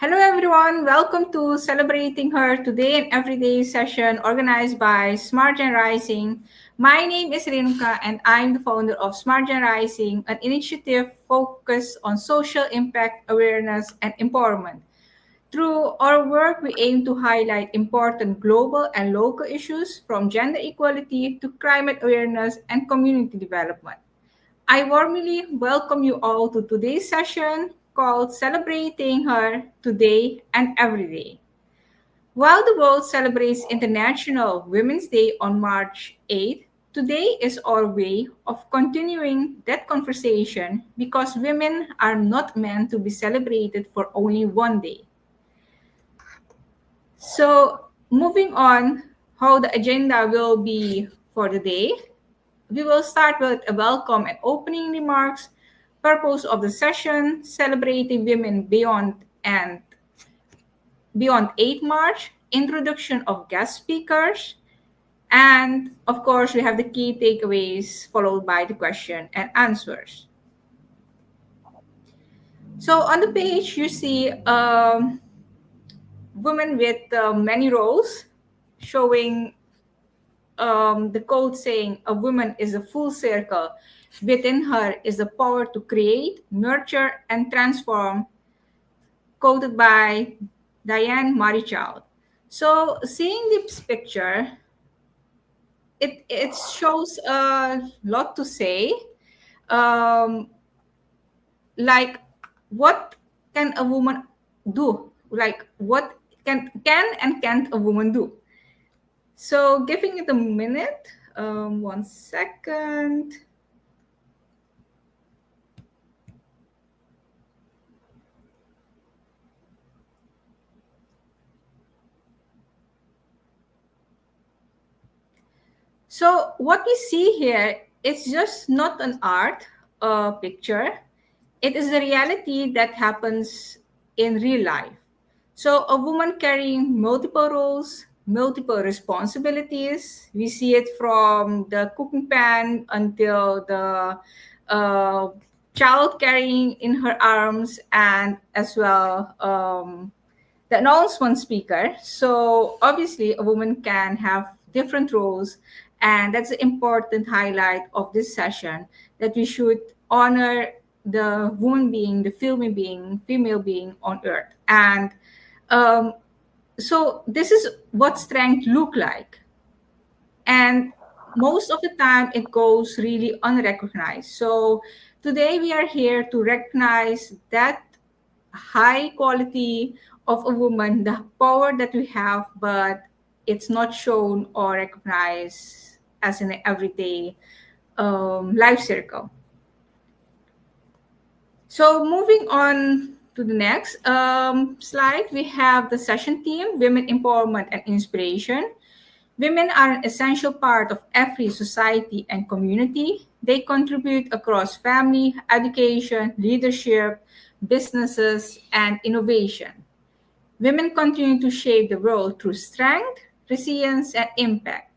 Hello, everyone. Welcome to Celebrating Her Today and Everyday session organized by Smart Gen Rising. My name is Renuka, and I'm the founder of Smart Gen Rising, an initiative focused on social impact, awareness, and empowerment. Through our work, we aim to highlight important global and local issues from gender equality to climate awareness and community development. I warmly welcome you all to today's session called Celebrating Her Today and Every Day. While the world celebrates International Women's Day on March 8th, today is our way of continuing that conversation because women are not meant to be celebrated for only one day. So, moving on, how the agenda will be for the day. We will start with a welcome and opening remarks, purpose of the session, celebrating women beyond 8 March, introduction of guest speakers, and of course, we have the key takeaways followed by the question and answers. So on the page, you see women with many roles showing the quote saying, "A woman is a full circle. Within her is the power to create, nurture, and transform," quoted by Diane Marichal. So, seeing this picture, it shows a lot to say. Um, like, what can a woman do? Like, what can and can't a woman do? So, giving it a minute. 1 second. So what we see here is just not an art picture. It is the reality that happens in real life. So a woman carrying multiple roles, multiple responsibilities. We see it from the cooking pan until the uh, child carrying in her arms, and as well the announcement speaker. So obviously, a woman can have different roles, and that's the important highlight of this session, that we should honor the woman being, the female being on Earth. And um, so this is what strength look like, and most of the time it goes really unrecognized. So today we are here to recognize that high quality of a woman, the power that we have, but it's not shown or recognized as in an everyday life circle. So moving on to the next slide, we have the session theme, Women Empowerment and Inspiration. Women are an essential part of every society and community. They contribute across family, education, leadership, businesses, and innovation. Women continue to shape the world through strength, resilience, and impact.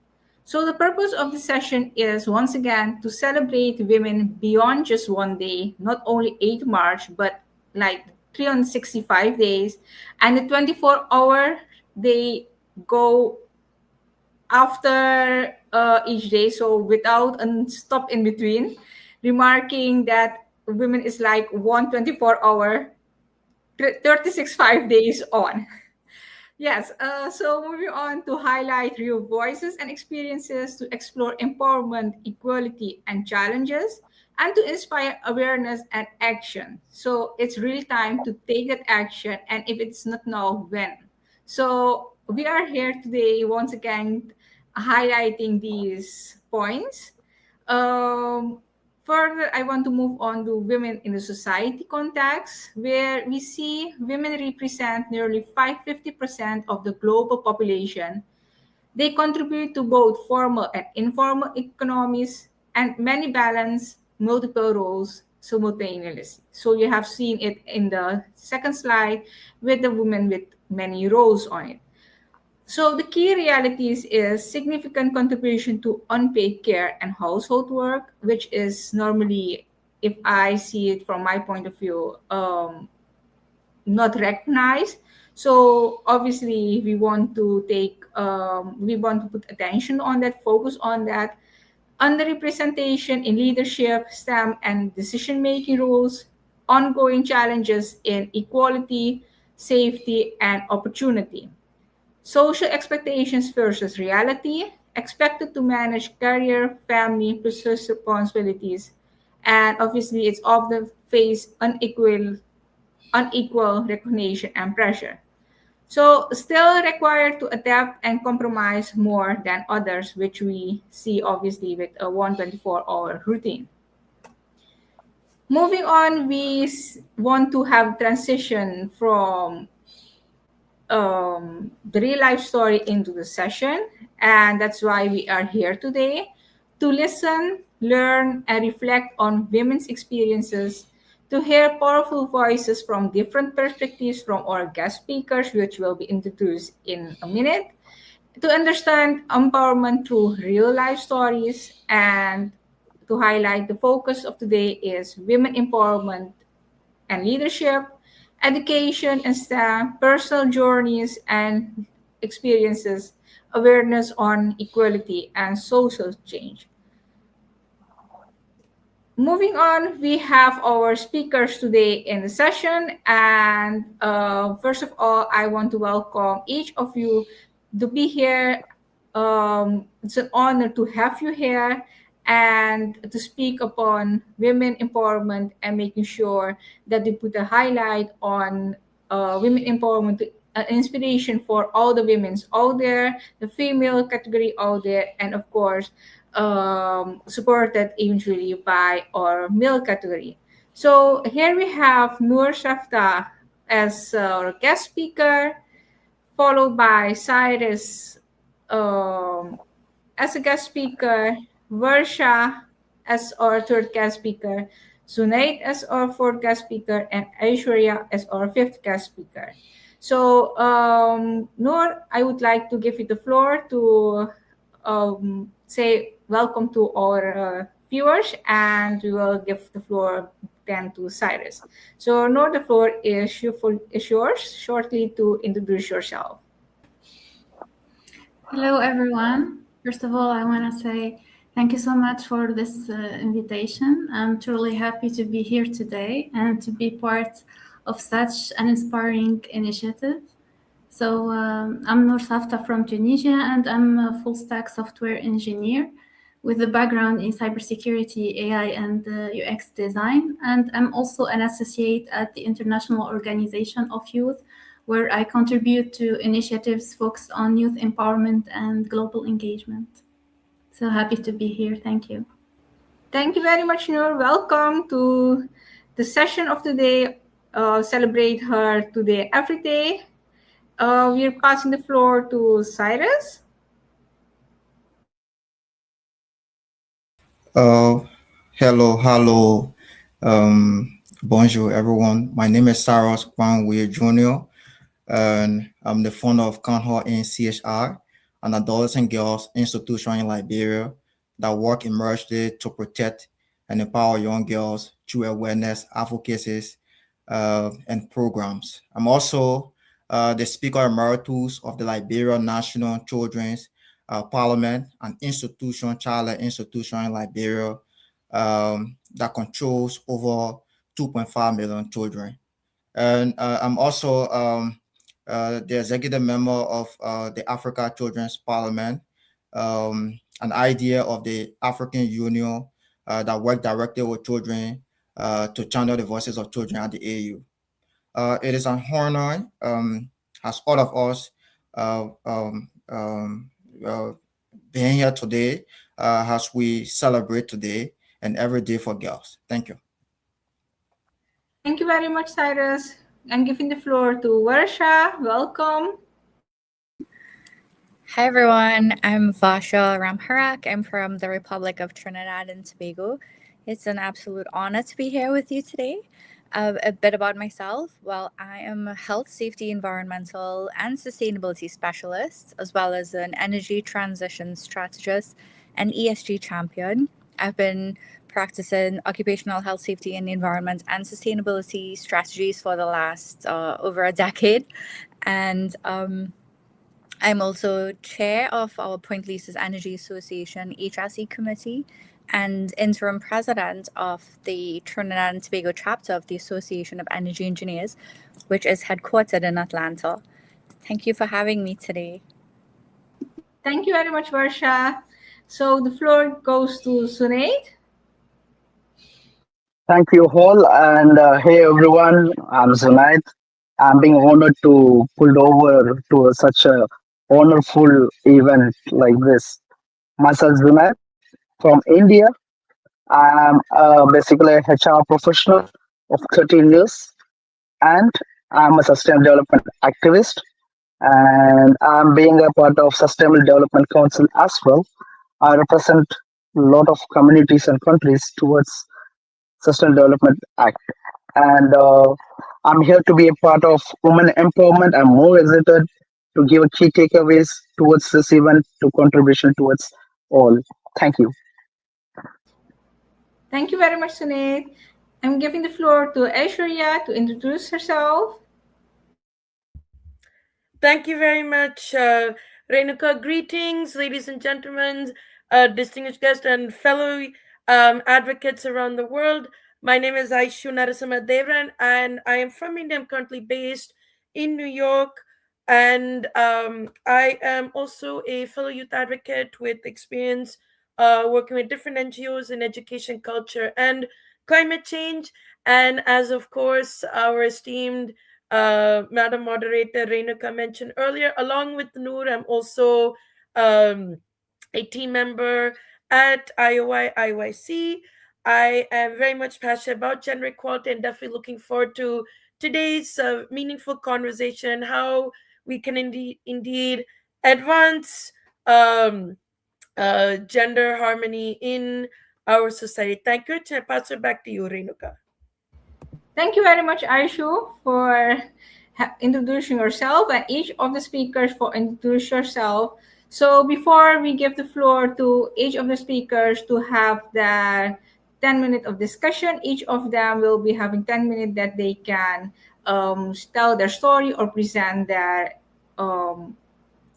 So, the purpose of the session is once again to celebrate women beyond just one day, not only 8 March, but like 365 days. And the 24-hour, they go after each day, so without a stop in between, remarking that women is like 124-hour, 36 5 days on. Yes, so moving on to highlight real voices and experiences to explore empowerment, equality, and challenges, and to inspire awareness and action. So it's really time to take that action, and if it's not now, when? So we are here today once again highlighting these points. Um, Further, I want to move on to women in the society context, where we see women represent nearly 50% of the global population. They contribute to both formal and informal economies, and many balance multiple roles simultaneously. So you have seen it in the second slide with the women with many roles on it. So the key realities is significant contribution to unpaid care and household work, which is normally, if I see it from my point of view, not recognized. So obviously we want to put attention on that, focus on that. Underrepresentation in leadership, STEM, and decision making roles, ongoing challenges in equality, safety, and opportunity. Social expectations versus reality, expected to manage career, family, business responsibilities, and obviously it's often face unequal recognition and pressure. So still required to adapt and compromise more than others, which we see obviously with a 124-hour routine. Moving on, want to have transition from the real life story into the session. And that's why we are here today to listen, learn, and reflect on women's experiences, to hear powerful voices from different perspectives from our guest speakers, which will be introduced in a minute, to understand empowerment through real life stories, and to highlight the focus of today is women empowerment and leadership, education and STEM, personal journeys and experiences, awareness on equality and social change. Moving on, we have our speakers today in the session. And first of all, I want to welcome each of you to be here. It's an honor to have you here and to speak upon women empowerment and making sure that we put a highlight on women empowerment, inspiration for all the women's out there, the female category out there, and of course, supported eventually by our male category. So here we have Noor Shafta as our guest speaker, followed by Cyrus um, as a guest speaker, Varsha as our third guest speaker, Sunaid as our fourth guest speaker, and Aishwarya as our fifth guest speaker. So, Noor, I would like to give you the floor to say welcome to our viewers, and we will give the floor then to Cyrus. So, Noor, the floor is yours shortly to introduce yourself. Hello, everyone. First of all, I want to say thank you so much for this invitation. I'm truly happy to be here today and to be part of such an inspiring initiative. So, I'm Noor Safta from Tunisia, and I'm a full stack software engineer with a background in cybersecurity, AI, and UX design. And I'm also an associate at the International Organization of Youth, where I contribute to initiatives focused on youth empowerment and global engagement. So happy to be here. Thank you. Thank you very much, Noor. Welcome to the session of today. Celebrate her today every day. We're passing the floor to Cyrus. Uh, hello. Bonjour, everyone. My name is Cyrus Kwanwe Jr., and I'm the founder of Conhort in CHR, an adolescent girls institution in Liberia that work immersively to protect and empower young girls through awareness, advocacies, and programs. I'm also the Speaker Emeritus of the Liberia National Children's Parliament, an institution, child institution in Liberia that controls over 2.5 million children. And I'm also the executive member of the Africa Children's Parliament, an idea of the African Union that work directly with children to channel the voices of children at the AU. It is an honor, as all of us uh, um, um, uh, being here today as we celebrate today and every day for girls. Thank you. Thank you very much, Cyrus. I'm giving the floor to Varsha. Welcome. Hi everyone, I'm Vasha Ramharak. I'm from the Republic of Trinidad and Tobago. It's an absolute honor to be here with you today. A bit about myself. Well, I am a health, safety, environmental, and sustainability specialist, as well as an energy transition strategist and ESG champion. I've been practicing occupational health, safety, and the environment and sustainability strategies for the last over a decade. And I'm also chair of our Point Lisas Energy Association HSE committee and interim president of the Trinidad and Tobago chapter of the Association of Energy Engineers, which is headquartered in Atlanta. Thank you for having me today. Thank you very much, Varsha. So the floor goes to Sunaid. Thank you all, and hey everyone, I'm Zunaid. I'm being honored to pulled over to such a wonderful event like this. Myself, Zunaid from India. I'm basically a HR professional of 13 years, and I'm a sustainable development activist, and I'm being a part of Sustainable Development Council as well. I represent a lot of communities and countries towards Sustainable Development Act. And I'm here to be a part of women empowerment. I'm more excited to give key takeaways towards this event to contribution towards all. Thank you. Thank you very much, Sunaid. I'm giving the floor to Aishwarya to introduce herself. Thank you very much, Renuka. Greetings, ladies and gentlemen, distinguished guests, and fellow advocates around the world. My name is Aishu Narasimha Devran, and I am from India. I'm currently based in New York, and I am also a fellow youth advocate with experience working with different NGOs in education, culture, and climate change. And as, of course, our esteemed Madam Moderator Renuka mentioned earlier, along with Noor, I'm also a team member at IOI-IYC. I am very much passionate about gender equality and definitely looking forward to today's meaningful conversation, how we can indeed advance gender harmony in our society. Thank you. I pass it back to you, Renuka. Thank you very much, Aishu, for introducing yourself, and each of the speakers for introducing yourself. So before we give the floor to each of the speakers to have their 10 minutes of discussion, each of them will be having 10 minutes that they can tell their story or present their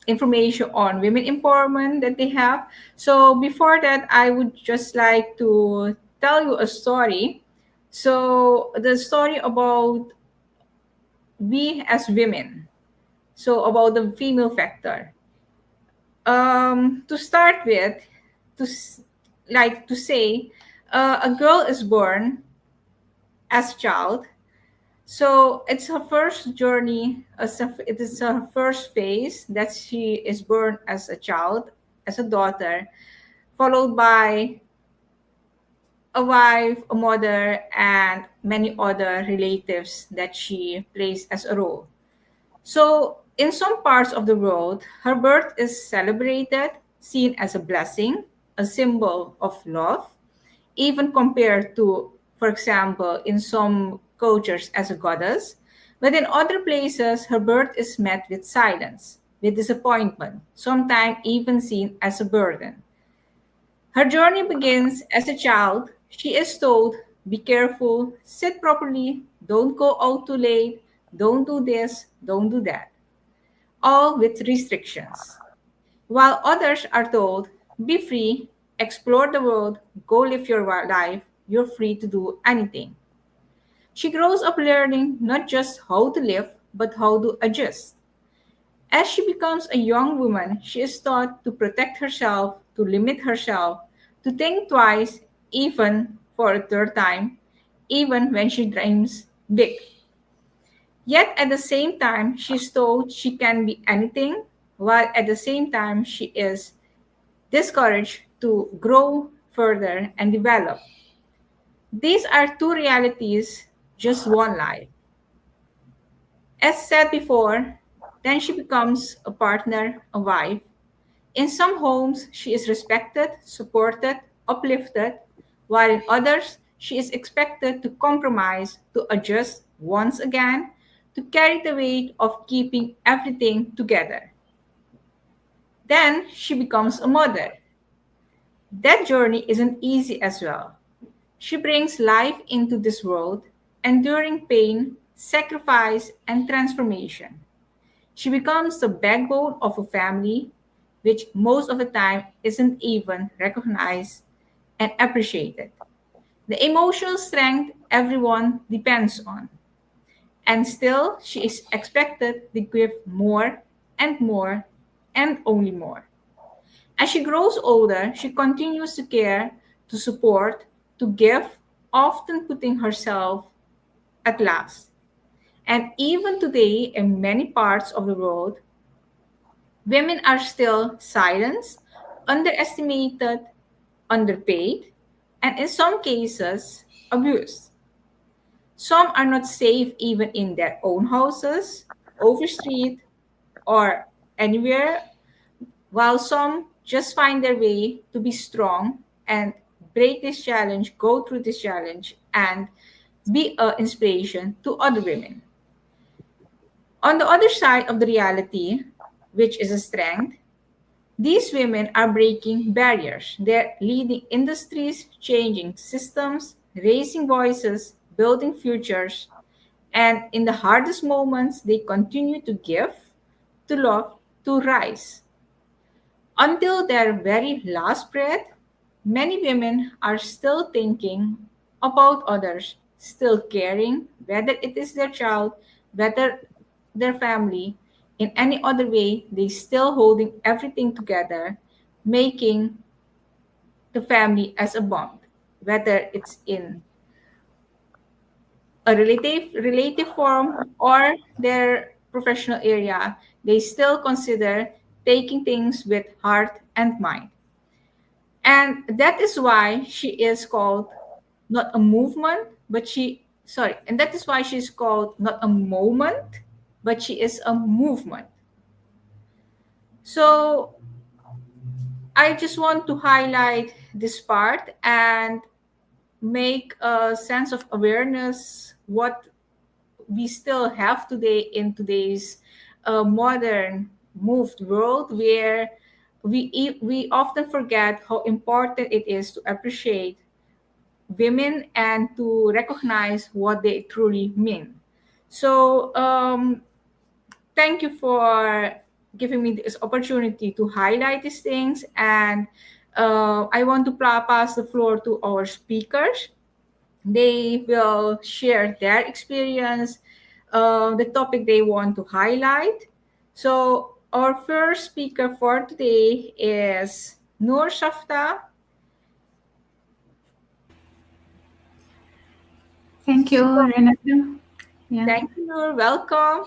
information on women empowerment that they have. So before that, I would just like to tell you a story. So the story about we as women. So about the female factor. To start with, like to say, a girl is born as a child. So it's her first journey. It is her first phase that she is born as a child, as a daughter, followed by a wife, a mother, and many other relatives that she plays as a role. So, in some parts of the world, her birth is celebrated, seen as a blessing, a symbol of love, even compared to, for example, in some cultures as a goddess. But in other places, her birth is met with silence, with disappointment, sometimes even seen as a burden. Her journey begins as a child. She is told, be careful, sit properly, don't go out too late, don't do this, don't do that, all with restrictions. While others are told, be free, explore the world, go live your life, you're free to do anything. She grows up learning not just how to live, but how to adjust. As she becomes a young woman, she is taught to protect herself, to limit herself, to think twice, even for a third time, even when she dreams big. Yet at the same time, she is told she can be anything, while at the same time, she is discouraged to grow further and develop. These are two realities, just one life. As said before, then she becomes a partner, a wife. In some homes, she is respected, supported, uplifted, while in others, she is expected to compromise, to adjust once again, to carry the weight of keeping everything together. Then she becomes a mother. That journey isn't easy as well. She brings life into this world, enduring pain, sacrifice, and transformation. She becomes the backbone of a family, which most of the time isn't even recognized and appreciated. The emotional strength everyone depends on. And still, she is expected to give more and more and only more. As she grows older, she continues to care, to support, to give, often putting herself at last. And even today, in many parts of the world, women are still silenced, underestimated, underpaid, and in some cases, abused. Some are not safe even in their own houses, over street, or anywhere, while some just find their way to be strong and break this challenge, go through this challenge, and be an inspiration to other women. On the other side of the reality, which is a strength, these women are breaking barriers. They're leading industries, changing systems, raising voices, building futures, and in the hardest moments, they continue to give, to love, to rise. Until their very last breath, many women are still thinking about others, still caring, whether it is their child, whether their family, in any other way, they still holding everything together, making the family as a bond, whether it's in a relative form or their professional area, they still consider taking things with heart and mind. And that is why she is called not a movement, but and that is why she's called not a moment, but she is a movement. So I just want to highlight this part and make a sense of awareness what we still have today in today's modern moved world where we often forget how important it is to appreciate women and to recognize what they truly mean. So thank you for giving me this opportunity to highlight these things, and I want to pass the floor to our speakers. They will share their experience, the topic they want to highlight. So our first speaker for today is Noor Shafta. Thank you, Renata. Yeah. Thank you, Noor. Welcome.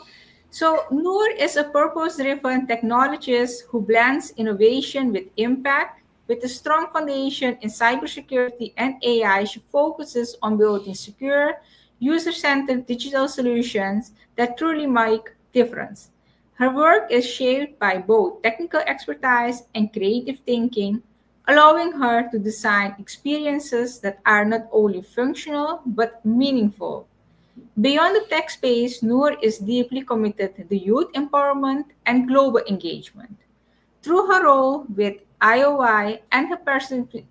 So, Noor is a purpose driven technologist who blends innovation with impact. With a strong foundation in cybersecurity and AI, she focuses on building secure, user centered digital solutions that truly make difference. Her work is shaped by both technical expertise and creative thinking, allowing her to design experiences that are not only functional but meaningful. Beyond the tech space, Noor is deeply committed to youth empowerment and global engagement. Through her role with IOI and her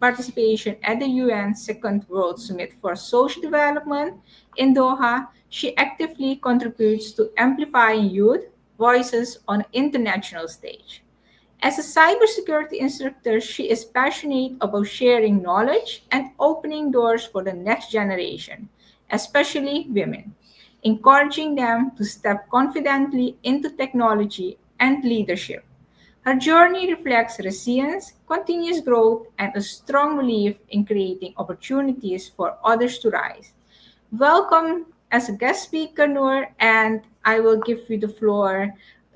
participation at the UN's Second World Summit for Social Development in Doha, she actively contributes to amplifying youth voices on an international stage. As a cybersecurity instructor, she is passionate about sharing knowledge and opening doors for the next generation, especially women, encouraging them to step confidently into technology and leadership. Her journey reflects resilience, continuous growth, and a strong belief in creating opportunities for others to rise. Welcome as a guest speaker, Noor, and I will give you the floor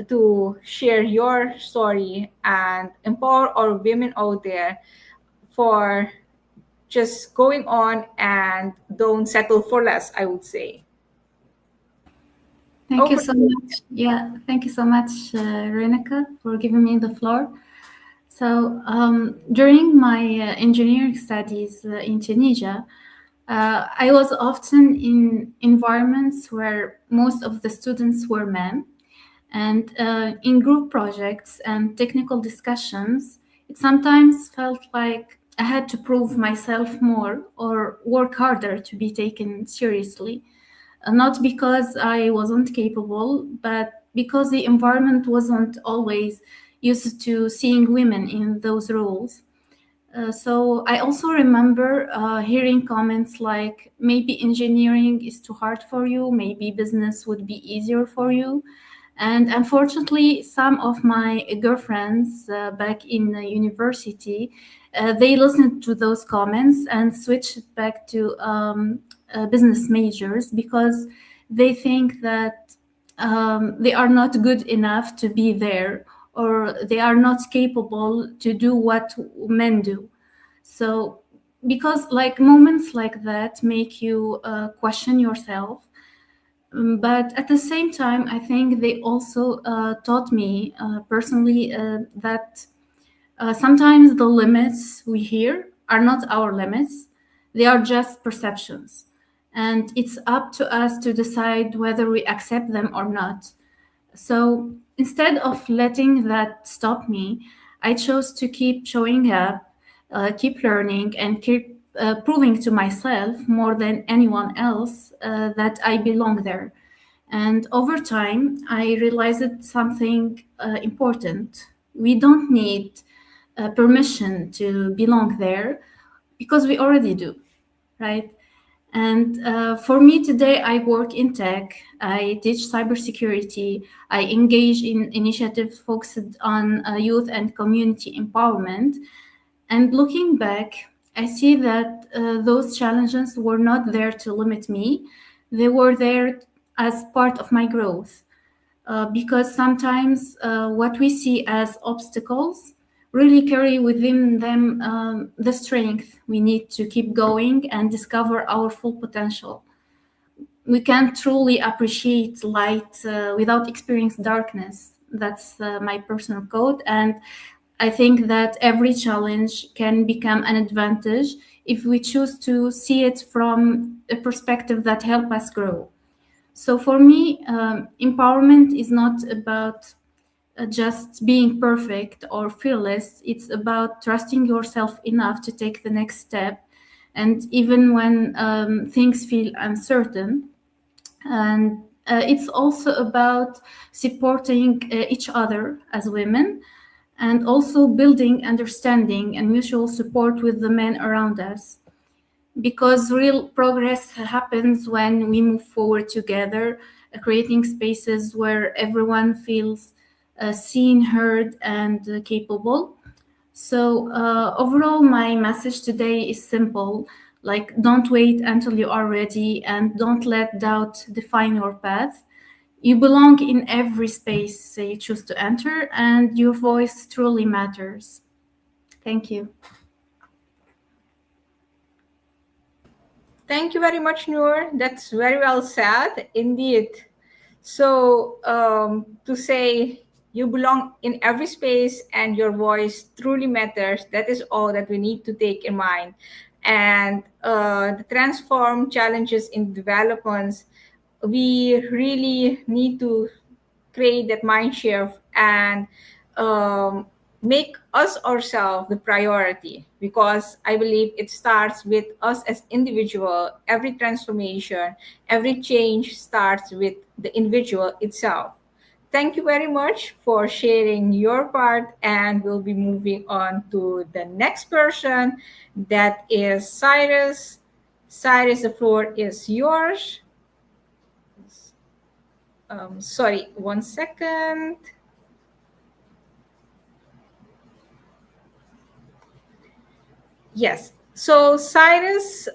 to share your story and empower our women out there for just going on and don't settle for less, I would say. Thank you Over so to you. much. Yeah, thank you so much, Renaka, for giving me the floor. So, during my engineering studies in Tunisia, I was often in environments where most of the students were men. And in group projects and technical discussions, it sometimes felt like I had to prove myself more or work harder to be taken seriously. Not because I wasn't capable, but because the environment wasn't always used to seeing women in those roles. So I also remember hearing comments like maybe engineering is too hard for you, maybe business would be easier for you. And unfortunately, some of my girlfriends back in university, they listened to those comments and switched back to business majors because they think that they are not good enough to be there or they are not capable to do what men do. So, because like moments like that make you question yourself. But at the same time, I think they also taught me personally that sometimes the limits we hear are not our limits, they are just perceptions. And it's up to us to decide whether we accept them or not. So instead of letting that stop me, I chose to keep showing up, keep learning, and keep proving to myself more than anyone else that I belong there. And over time, I realized something important. We don't need permission to belong there because we already do, right? And for me today, I work in tech, I teach cybersecurity, I engage in initiatives focused on youth and community empowerment. And looking back, I see that those challenges were not there to limit me, they were there as part of my growth. Because sometimes what we see as obstacles really carry within them the strength we need to keep going and discover our full potential. We can truly appreciate light without experiencing darkness. That's my personal quote. And I think that every challenge can become an advantage if we choose to see it from a perspective that helps us grow. So for me, empowerment is not about just being perfect or fearless. It's about trusting yourself enough to take the next step. And even when things feel uncertain, and it's also about supporting each other as women and also building understanding and mutual support with the men around us because real progress happens when we move forward together, creating spaces where everyone feels seen, heard, and capable. So, overall, my message today is simple like, don't wait until you are ready and don't let doubt define your path. You belong in every space you choose to enter, and your voice truly matters. Thank you. Thank you very much, Noor. That's very well said, indeed. So, to say you belong in every space and your voice truly matters, that is all that we need to take in mind. And the transform challenges in developments, we really need to create that mind shift and um, make us ourselves the priority, because I believe it starts with us as individual. Every transformation, every change starts with the individual itself. Thank you very much for sharing your part, and we'll be moving on to the next person, that is Cyrus. Cyrus, the floor is yours. Sorry, 1 second. Yes. So Cyrus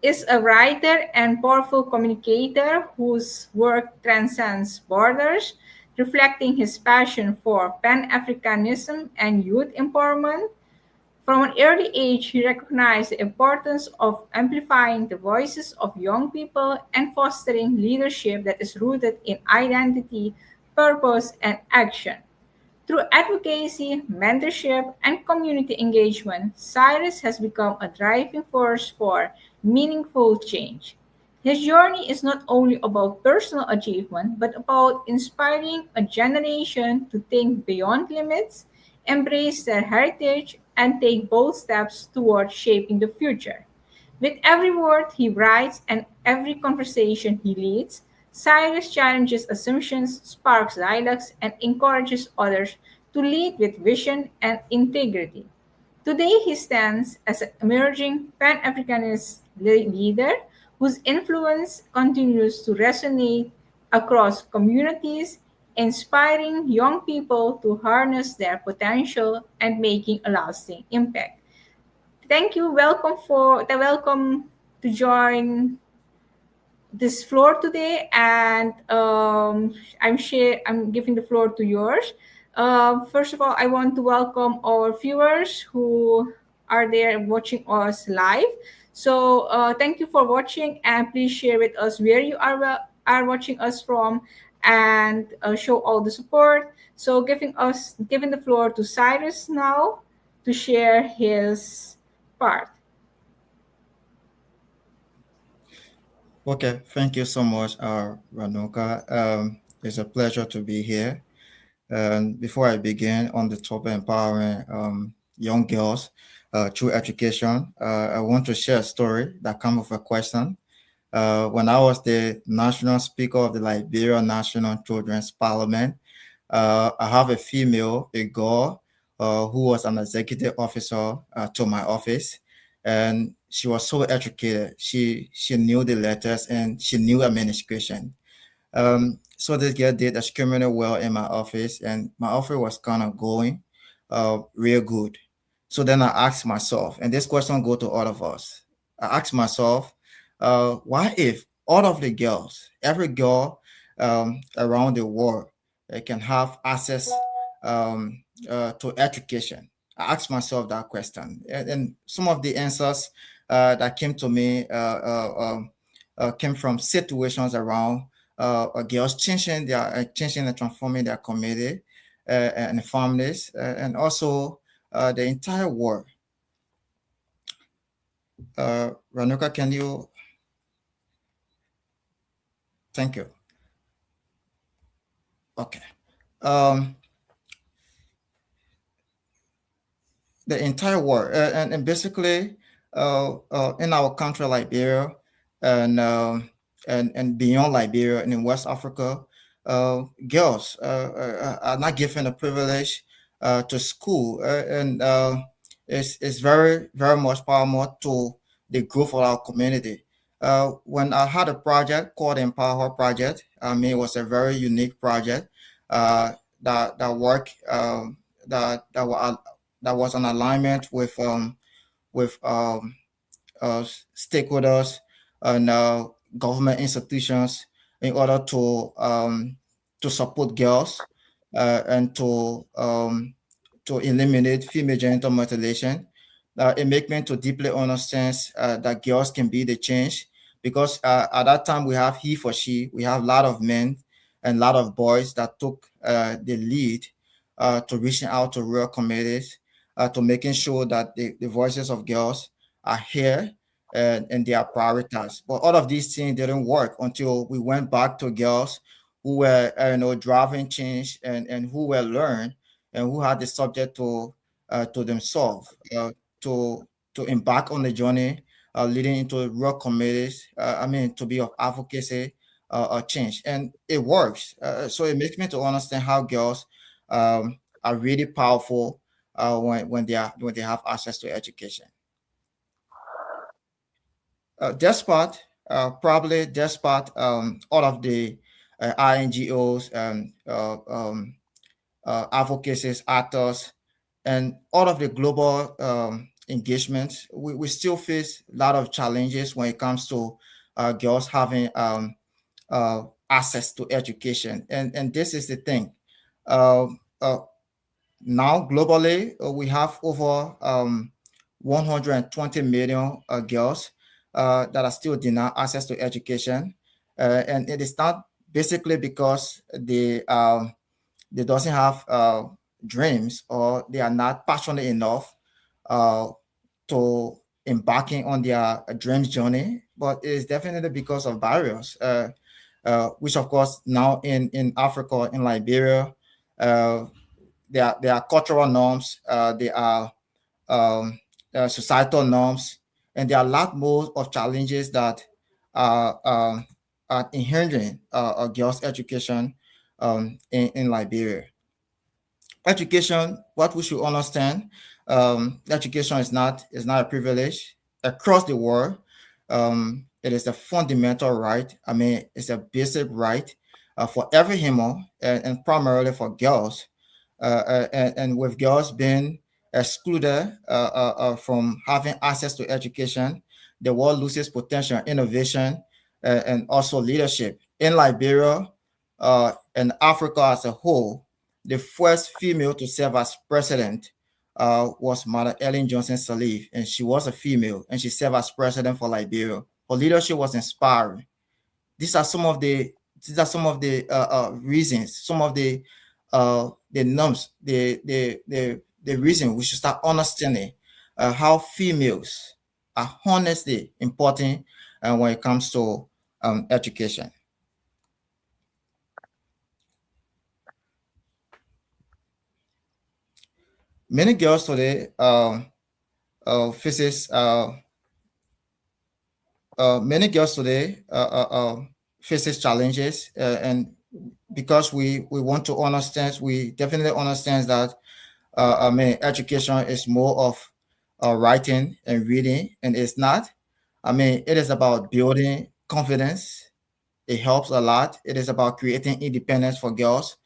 is a writer and powerful communicator whose work transcends borders, reflecting his passion for Pan Africanism and youth empowerment. From an early age, he recognized the importance of amplifying the voices of young people and fostering leadership that is rooted in identity, purpose, and action. Through advocacy, mentorship, and community engagement, Cyrus has become a driving force for meaningful change. His journey is not only about personal achievement, but about inspiring a generation to think beyond limits, embrace their heritage, and take bold steps toward shaping the future. With every word he writes and every conversation he leads, Cyrus challenges assumptions, sparks dialogues, and encourages others to lead with vision and integrity. Today, he stands as an emerging Pan Africanist leader whose influence continues to resonate across communities, inspiring young people to harness their potential and making a lasting impact. Thank you. Welcome to join this floor today, and I'm giving the floor to yours. First of all, I want to welcome our viewers who are there watching us live. So thank you for watching, and please share with us where you are watching us from, and show all the support. So giving the floor to Cyrus now to share his part. Okay, thank you so much, Ranuka. It's a pleasure to be here. And before I begin on the topic empowering young girls through education, I want to share a story that came with a question. When I was the national speaker of the Liberia National Children's Parliament, I have a female, a girl, who was an executive officer to my office, and she was so educated. She knew the letters and she knew administration. So this girl did extremely well in my office, and my office was kind of going real good. So then I asked myself, and this question go to all of us. I asked myself, why if all of the girls, every girl around the world, can have access to education? I asked myself that question, and some of the answers that came to me came from situations around girls changing and transforming their community and families, and also the entire world. Ranuka, can you? Thank you. Okay. Um, the entire world, and basically in our country, Liberia, and and beyond Liberia and in West Africa, girls are not given a privilege to school, and it's very much paramount to the growth of our community. When I had a project called Empower Project, I mean, it was a very unique project that worked that was an alignment with stakeholders and government institutions in order to support girls and to eliminate female genital mutilation. It makes me to deeply understand that girls can be the change, because at that time we have he for she, we have a lot of men and a lot of boys that took the lead to reaching out to rural communities, to making sure that the voices of girls are here and they are prioritized. But all of these things didn't work until we went back to girls who were driving change and who were learned and who had the subject to themselves to to embark on the journey leading into rural communities. I mean, to be of advocacy change, and it works. So it makes me to understand how girls are really powerful when they have access to education. Despite probably despite all of the INGOs and advocacies, actors, and all of the global engagements, we still face a lot of challenges when it comes to girls having access to education. And this is the thing. Uh, uh, Now, globally, we have over 120 million girls that are still denied access to education. And it is not basically because they doesn't have dreams, or they are not passionate enough uh, to embarking on their dreams journey, but it is definitely because of barriers, which of course now in Africa, in Liberia, uh, there are cultural norms. There are um, societal norms, and there are a lot more of challenges that are, are inheriting girls' education in Liberia. Education, what we should understand, education is not a privilege across the world. It is a fundamental right. I mean, it's a basic right for every human, and primarily for girls. And with girls being excluded from having access to education, the world loses potential, innovation, and also leadership. In Liberia and Africa as a whole, the first female to serve as president was Mother Ellen Johnson Sirleaf, and she was a female, and she served as president for Liberia. Her leadership was inspiring. These are some of the reasons, some of the norms, the reason we should start understanding how females are honestly important when it comes to education. Many girls today faces many girls today faces challenges, and because we want to understand, we definitely understand that I mean, education is more of writing and reading, and it's not. I mean, it is about building confidence. It helps a lot. It is about creating independence for girls.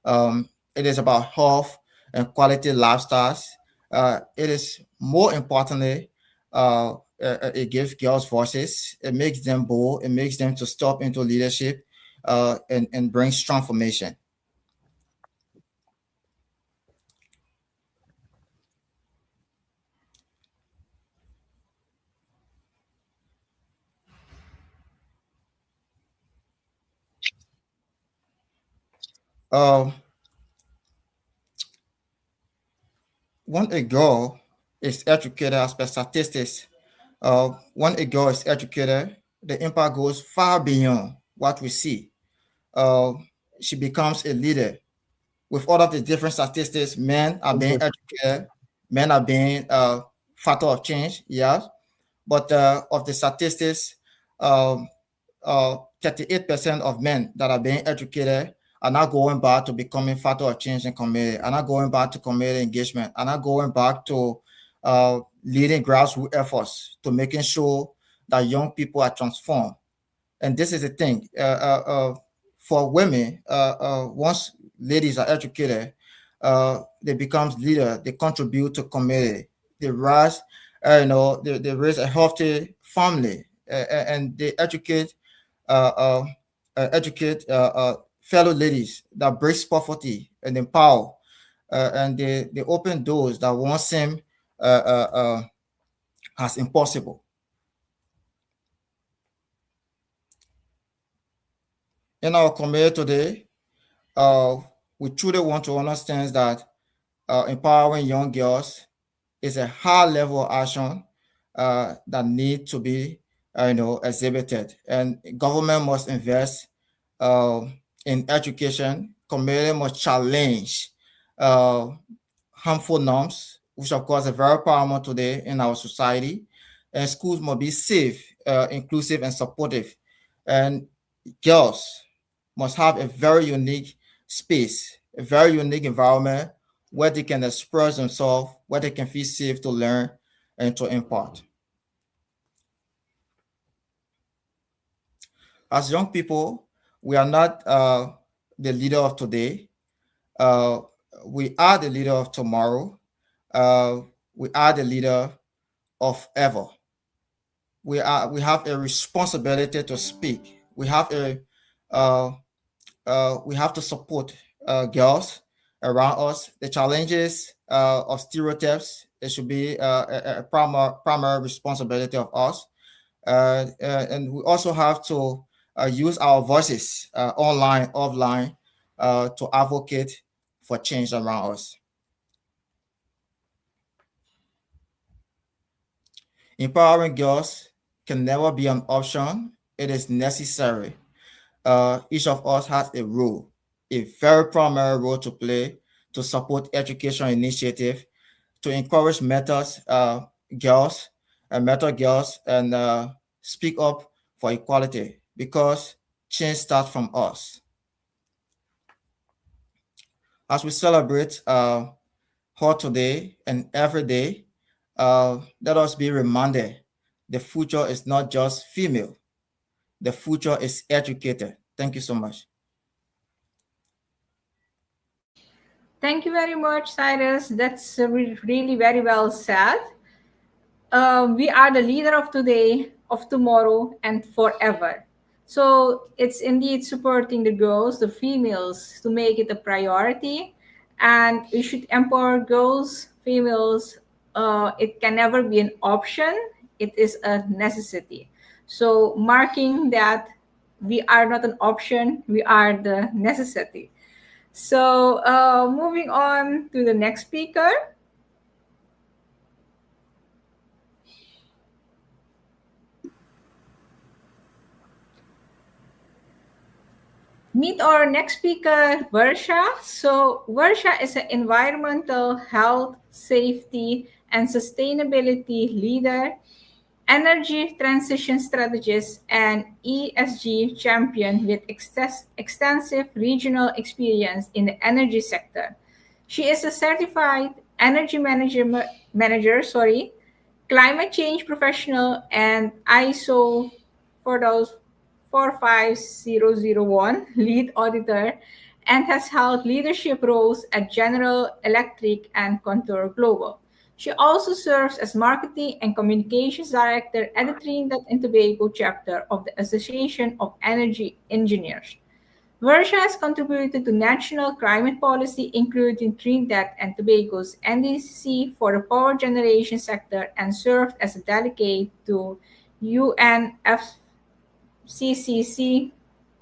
It is about health and quality lifestyles. It is more importantly, it gives girls voices. It makes them bold. It makes them to step into leadership and brings transformation. Uh, when a girl is educated, as per statistics, when a girl is educated, the impact goes far beyond what we see. Uh, she becomes a leader. With all of the different statistics, men are being Exactly. educated, men are being factor of change, yes. But of the statistics, um, 38% of men that are being educated are not going back to becoming factor of change in community, are not going back to community engagement, are not going back to leading grassroots efforts to making sure that young people are transformed. And this is the thing, for women, once ladies are educated, they become leader, they contribute to community, they rise, they raise a healthy family, and they uh, uh, fellow ladies that breaks poverty and empower, and they open doors that once seem as impossible. In our community today, uh, we truly want to understand that empowering young girls is a high level action that need to be exhibited, and government must invest uh, in education. Community must challenge uh, harmful norms, which of course are very paramount today in our society, and schools must be safe, inclusive, and supportive. And girls must have a very unique space, a very unique environment where they can express themselves, where they can feel safe to learn and to impart. As young people, we are not the leader of today. Uh, we are the leader of tomorrow. Uh, we are the leader of ever. We have a responsibility to speak. Uh, we have to support girls around us. The challenges of stereotypes, it should be a primary responsibility of us. And we also have to use our voices online, offline, to advocate for change around us. Empowering girls can never be an option. It is necessary. Each of us has a role, a very primary role to play to support education initiative, to encourage girls and mentor girls and speak up for equality because change starts from us. As we celebrate her today and every day, let us be reminded the future is not just female, the future is educated. Thank you so much. Thank you very much, Cyrus. That's really very well said. We are the leader of today, of tomorrow, and forever. So it's indeed supporting the girls, the females, to make it a priority. And we should empower girls, females. It can never be an option, it is a necessity. So, marking that we are not an option, we are the necessity. So, moving on to the next speaker. Meet our next speaker, Varsha. So, Varsha is an environmental, health, safety, and sustainability leader, energy transition strategist, and ESG champion with extensive regional experience in the energy sector. She is a certified energy manager, climate change professional, and ISO for those 45001 lead auditor, and has held leadership roles at General Electric and Contour Global. She also serves as Marketing and Communications Director at the Trinidad and Tobago chapter of the Association of Energy Engineers. Versha has contributed to national climate policy, including Trinidad and Tobago's NDC for the power generation sector, and served as a delegate to UNFCCC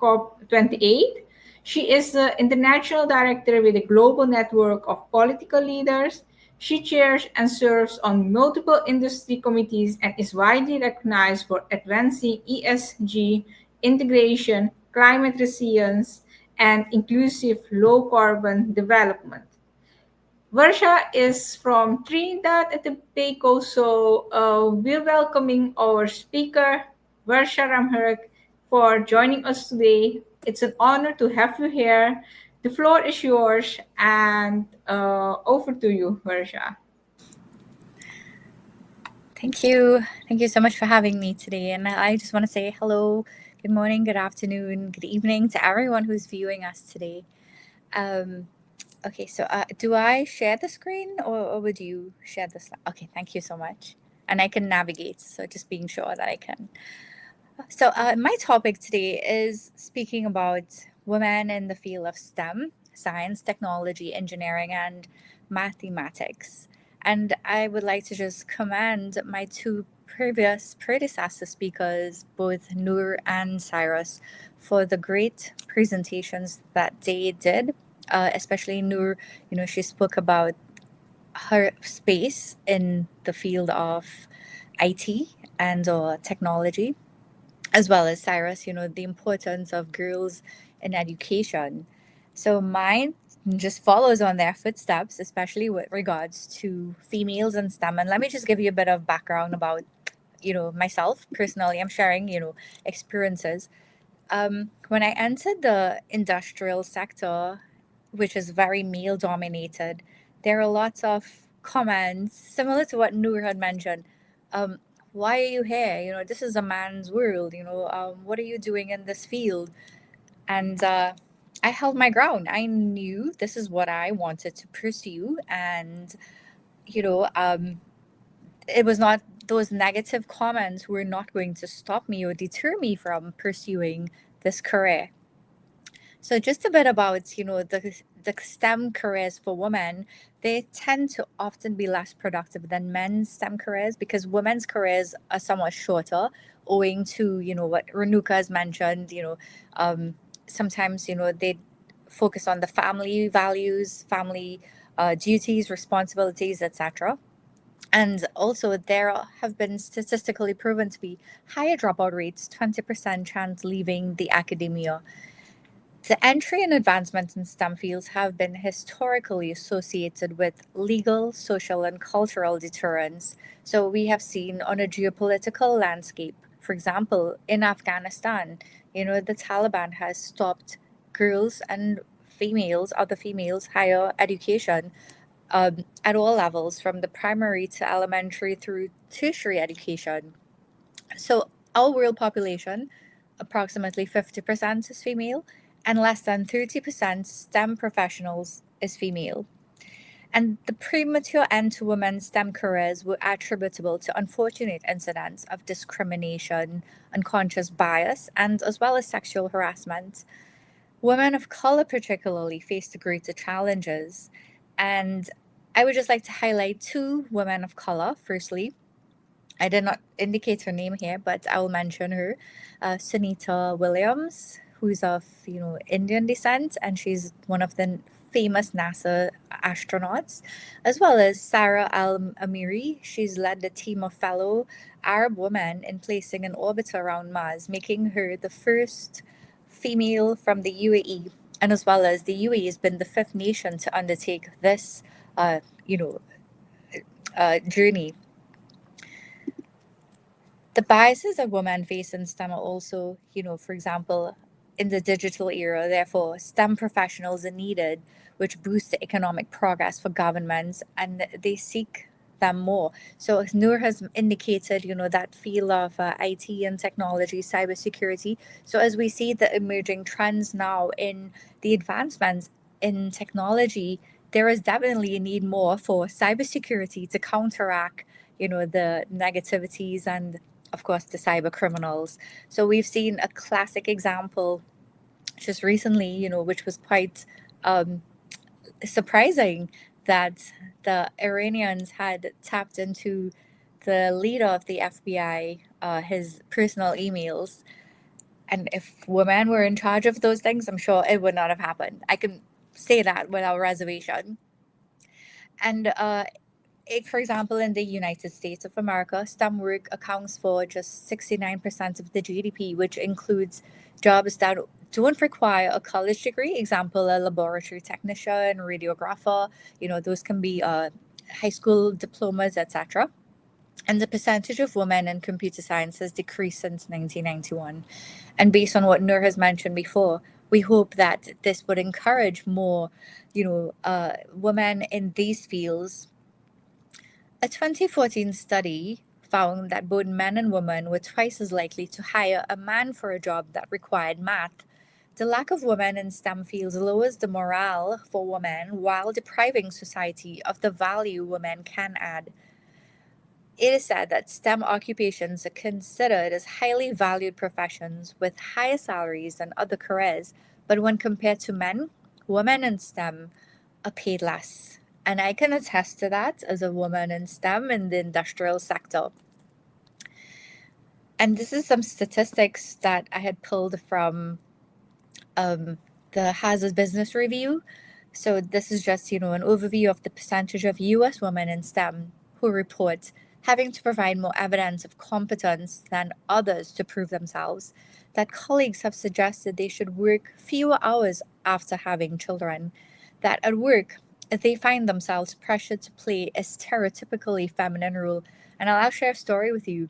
COP28. She is the international director with a global network of political leaders. She chairs and serves on multiple industry committees and is widely recognized for advancing ESG integration, climate resilience, and inclusive low carbon development. Varsha is from Trinidad and Tobago, so we're welcoming our speaker, Varsha Ramharak, for joining us today. It's an honor to have you here. The floor is yours, and over to you, Varsha. Thank you. Thank you so much for having me today. And I just want to say hello, good morning, good afternoon, good evening to everyone who's viewing us today. Okay, so do I share the screen or would you share the slide? Okay, thank you so much. And I can navigate, so just being sure that I can. So my topic today is speaking about women in the field of STEM, science, technology, engineering, and mathematics. And I would like to just commend my two previous predecessor speakers, both Noor and Cyrus, for the great presentations that they did. Especially Noor, she spoke about her space in the field of IT and technology, as well as Cyrus, the importance of girls in education. So mine just follows on their footsteps, especially with regards to females in STEM. And let me just give you a bit of background about, myself personally. I'm sharing, experiences. When I entered the industrial sector, which is very male dominated, there are lots of comments similar to what Noor had mentioned. Um, why are you here? This is a man's world. What are you doing in this field? And I held my ground. I knew this is what I wanted to pursue, and it was not, those negative comments were not going to stop me or deter me from pursuing this career. So just a bit about, the STEM careers for women, they tend to often be less productive than men's STEM careers because women's careers are somewhat shorter, owing to, what Renuka has mentioned, sometimes, they focus on the family values, family duties, responsibilities, etc. And also, there have been statistically proven to be higher dropout rates, 20% chance leaving the academia. The entry and advancement in STEM fields have been historically associated with legal, social, and cultural deterrence. So we have seen on a geopolitical landscape, for example, in Afghanistan, the Taliban has stopped girls and other females, higher education at all levels, from the primary to elementary through tertiary education. So our world population, approximately 50% is female, and less than 30% STEM professionals is female. And the premature end to women's STEM careers were attributable to unfortunate incidents of discrimination, unconscious bias, and as well as sexual harassment. Women of color particularly faced greater challenges. And I would just like to highlight two women of color. Firstly, I did not indicate her name here, but I will mention her, Sunita Williams, who's of Indian descent, and she's one of the famous NASA astronauts, as well as Sarah Al Amiri. She's led the team of fellow Arab women in placing an orbiter around Mars, making her the first female from the UAE, and as well as the UAE has been the fifth nation to undertake this, uh, you know, journey. The biases that women face in STEM are also, for example, in the digital era, therefore, STEM professionals are needed, which boosts the economic progress for governments, and they seek them more. So, as Noor has indicated, that field of IT and technology, cybersecurity. So, as we see the emerging trends now in the advancements in technology, there is definitely a need more for cybersecurity to counteract, the negativities and of course, the cyber criminals. So we've seen a classic example just recently, which was quite surprising, that the Iranians had tapped into the leader of the FBI, his personal emails. And if women were in charge of those things, I'm sure it would not have happened. I can say that without reservation. And for example, in the United States of America, STEM work accounts for just 69% of the GDP, which includes jobs that don't require a college degree. Example, a laboratory technician, radiographer. Those can be high school diplomas, etc. And the percentage of women in computer science has decreased since 1991. And based on what Nur has mentioned before, we hope that this would encourage more, women in these fields. A 2014 study found that both men and women were twice as likely to hire a man for a job that required math. The lack of women in STEM fields lowers the morale for women while depriving society of the value women can add. It is said that STEM occupations are considered as highly valued professions with higher salaries than other careers, but when compared to men, women in STEM are paid less. And I can attest to that as a woman in STEM in the industrial sector. And this is some statistics that I had pulled from the Harvard Business Review. So this is just, an overview of the percentage of U.S. women in STEM who report having to provide more evidence of competence than others to prove themselves. That colleagues have suggested they should work fewer hours after having children. That at work, they find themselves pressured to play a stereotypically feminine role. And I'll share a story with you.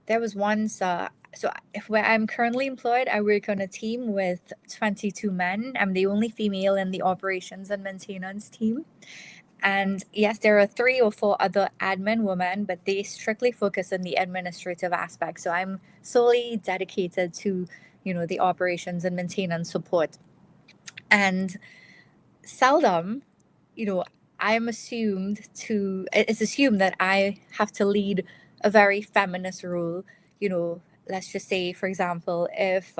There was once, where I'm currently employed, I work on a team with 22 men. I'm the only female in the operations and maintenance team. And yes, there are 3 or 4 other admin women, but they strictly focus on the administrative aspect. So I'm solely dedicated to, the operations and maintenance support. And seldom, it's assumed that I have to lead a very feminist role. Let's just say, for example, if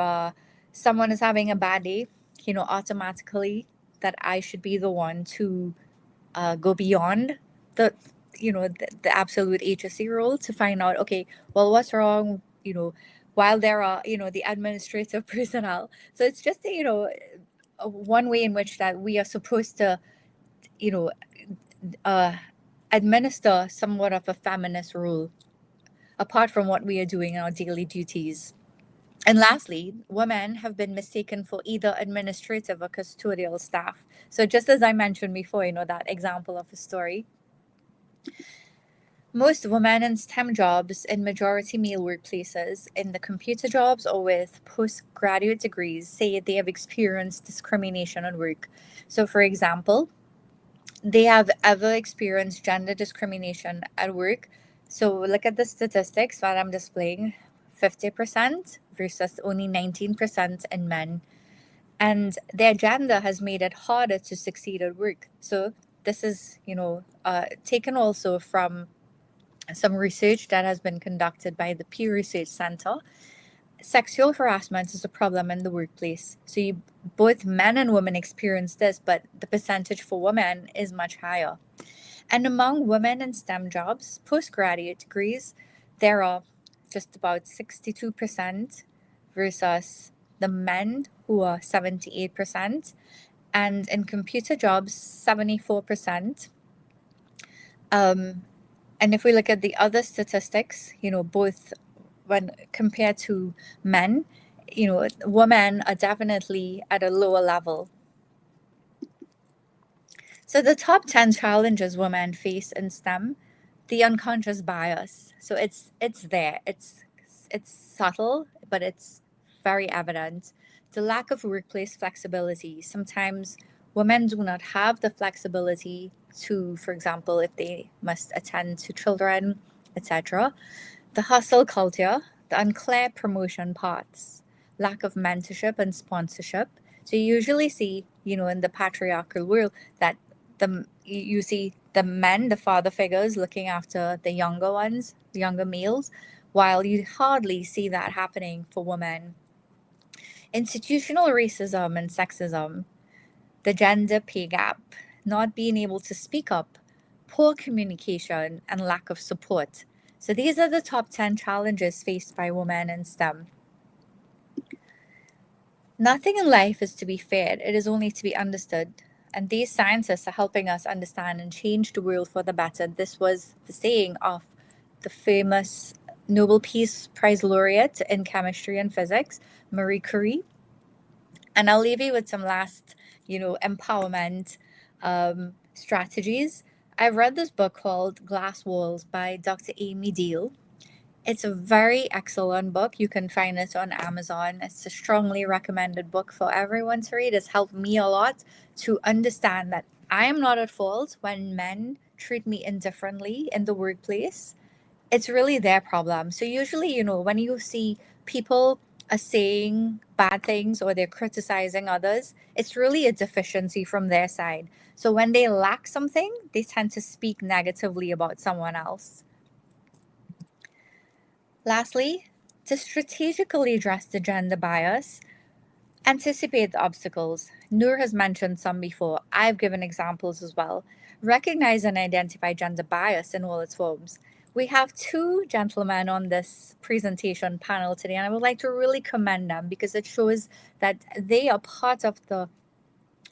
someone is having a bad day, automatically that I should be the one to go beyond the the absolute HSC role to find out, okay, well, what's wrong, while there are the administrative personnel. So it's just one way in which that we are supposed to you know uh, administer somewhat of a feminist rule apart from what we are doing in our daily duties. And lastly, women have been mistaken for either administrative or custodial staff. So just as I mentioned before, that example of a story, most women in STEM jobs in majority male workplaces in the computer jobs or with postgraduate degrees say they have experienced discrimination at work. So for example, they have ever experienced gender discrimination at work. So look at the statistics that I'm displaying: 50% versus only 19% in men. And their gender has made it harder to succeed at work. So this is, taken also from some research that has been conducted by the Pew Research Center. Sexual harassment is a problem in the workplace. So both men and women experience this, but the percentage for women is much higher. And among women in STEM jobs, postgraduate degrees, there are just about 62% versus the men who are 78%. And in computer jobs, 74%. And if we look at the other statistics, both when compared to men, women are definitely at a lower level. So the top 10 challenges women face in STEM, the unconscious bias. So it's there. It's subtle, but it's very evident. The lack of workplace flexibility. Sometimes women do not have the flexibility to, for example, if they must attend to children, etc. The hustle culture, the unclear promotion paths, lack of mentorship and sponsorship. So you usually see, in the patriarchal world that you see the men, the father figures looking after the younger ones, the younger males, while you hardly see that happening for women. Institutional racism and sexism, the gender pay gap, not being able to speak up, poor communication, and lack of support. So these are the top 10 challenges faced by women in STEM. Nothing in life is to be feared, it is only to be understood. And these scientists are helping us understand and change the world for the better. This was the saying of the famous Nobel Peace Prize laureate in chemistry and physics, Marie Curie. And I'll leave you with some last, empowerment strategies. I read this book called Glass Walls by Dr. Amy Deal. It's a very excellent book. You can find it on Amazon. It's a strongly recommended book for everyone to read. It's helped me a lot to understand that I am not at fault when men treat me indifferently in the workplace. It's really their problem. So usually, when you see people are saying bad things or they're criticizing others, it's really a deficiency from their side. So when they lack something, they tend to speak negatively about someone else. Lastly, to strategically address the gender bias, anticipate the obstacles. Noor has mentioned some before. I've given examples as well. Recognize and identify gender bias in all its forms. We have two gentlemen on this presentation panel today, and I would like to really commend them because it shows that they are part of the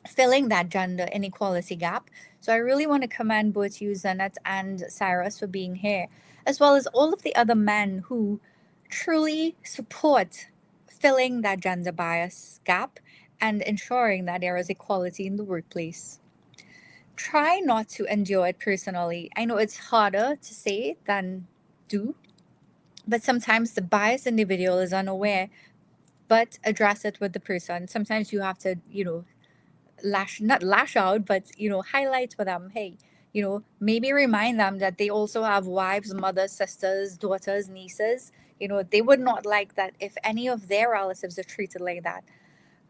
filling that gender inequality gap. So I really want to commend both you, Zanet and Cyrus, for being here, as well as all of the other men who truly support filling that gender bias gap and ensuring that there is equality in the workplace. Try not to endure it personally. I know it's harder to say than do, but sometimes the biased individual is unaware, but address it with the person. Sometimes you have to, not lash out, but highlight for them, hey, maybe remind them that they also have wives, mothers, sisters, daughters, nieces. They would not like that if any of their relatives are treated like that.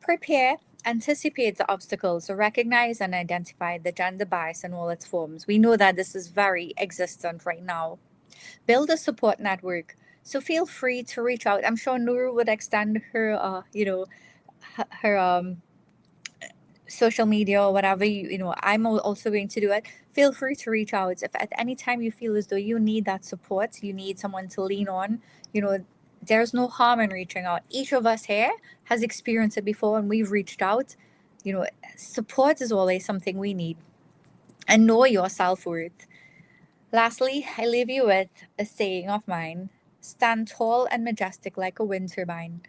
Prepare, anticipate the obstacles, so recognize and identify the gender bias in all its forms. We know that this is very existent right now. Build a support network, so feel free to reach out. I'm sure Nuru would extend her her social media or whatever. I'm also going to do it. Feel free to reach out if at any time you feel as though you need that support, you need someone to lean on. There's no harm in reaching out. Each of us here has experienced it before and we've reached out. Support is always something we need. And know your self-worth. Lastly, I leave you with a saying of mine: stand tall and majestic like a wind turbine.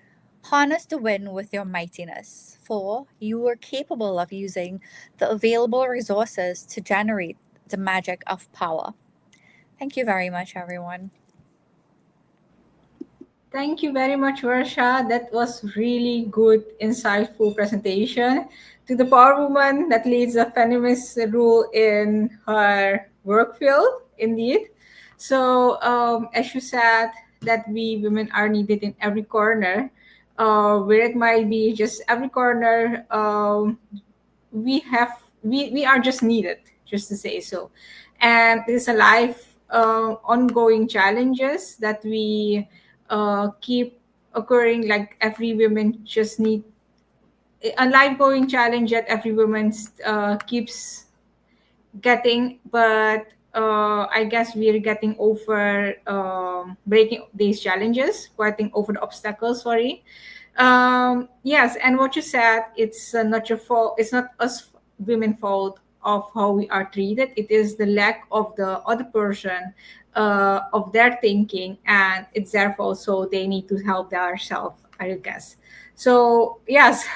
Harness the wind with your mightiness, for you are capable of using the available resources to generate the magic of power. Thank you very much, everyone. Thank you very much, Varsha. That was really good, insightful presentation. To the power woman that leads a feminist rule in her work field, indeed. So, as you said, that we women are needed in every corner, where it might be just every corner. We are just needed, just to say so, and it's a life ongoing challenges that we keep occurring. Like every woman just need a life going challenge that every woman keeps getting, but I guess we're getting over breaking these challenges, getting over the obstacles. Sorry. Yes, and what you said, it's not your fault. It's not us women fault of how we are treated. It is the lack of the other person, of their thinking, and it's their fault. So they need to help themselves, I guess. So yes,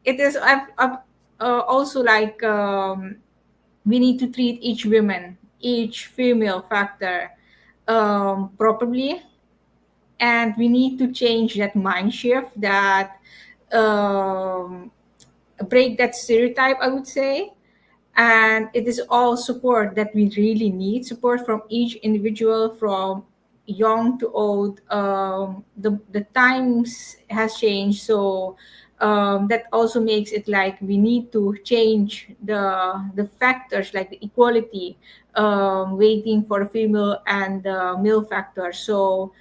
it is. I've also like we need to treat each woman, each female factor properly, and we need to change that mind shift that um, break that stereotype, I would say. And it is all support that we really need, support from each individual, from young to old. The times has changed, so that also makes it like we need to change the factors, like the equality, waiting for the female and the male factor. So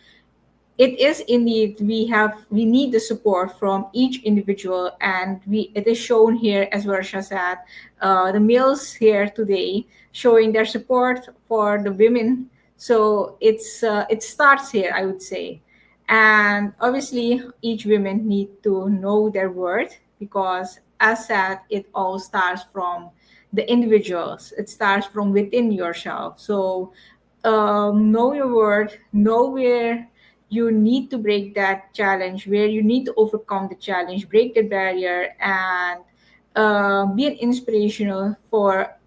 it is indeed, we need the support from each individual, and we it is shown here, as Varsha said, the males here today showing their support for the women. So it starts here, I would say. And obviously each women need to know their worth, because as said, it all starts from the individuals. It starts from within yourself. So know your worth, know where you need to break that challenge, where you need to overcome the challenge, break the barrier, and be an inspirational for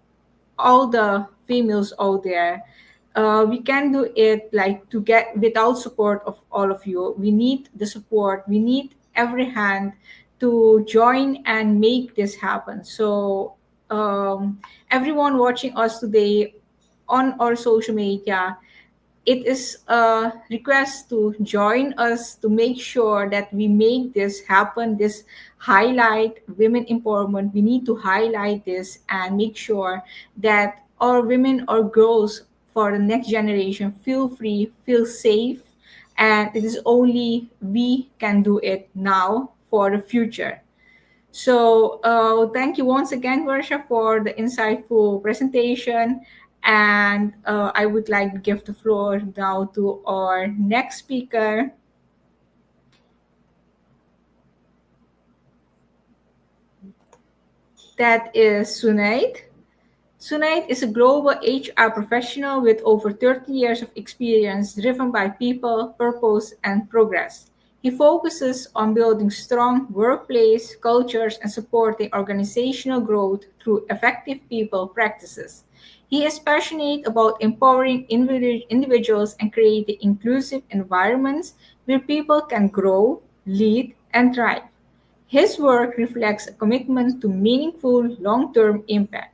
all the females out there. We can do it like to get without support of all of you. We need the support. We need every hand to join and make this happen. So everyone watching us today on our social media, it is a request to join us to make sure that we make this happen, this highlight women empowerment. We need to highlight this and make sure that our women or girls for the next generation feel free, feel safe, and it is only we can do it now for the future. So thank you once again, Varsha, for the insightful presentation. And I would like to give the floor now to our next speaker. That is Sunaid. Sunaid is a global HR professional with over 30 years of experience driven by people, purpose, and progress. He focuses on building strong workplace cultures and supporting organizational growth through effective people practices. He is passionate about empowering individuals and creating inclusive environments where people can grow, lead, and thrive. His work reflects a commitment to meaningful long term impact.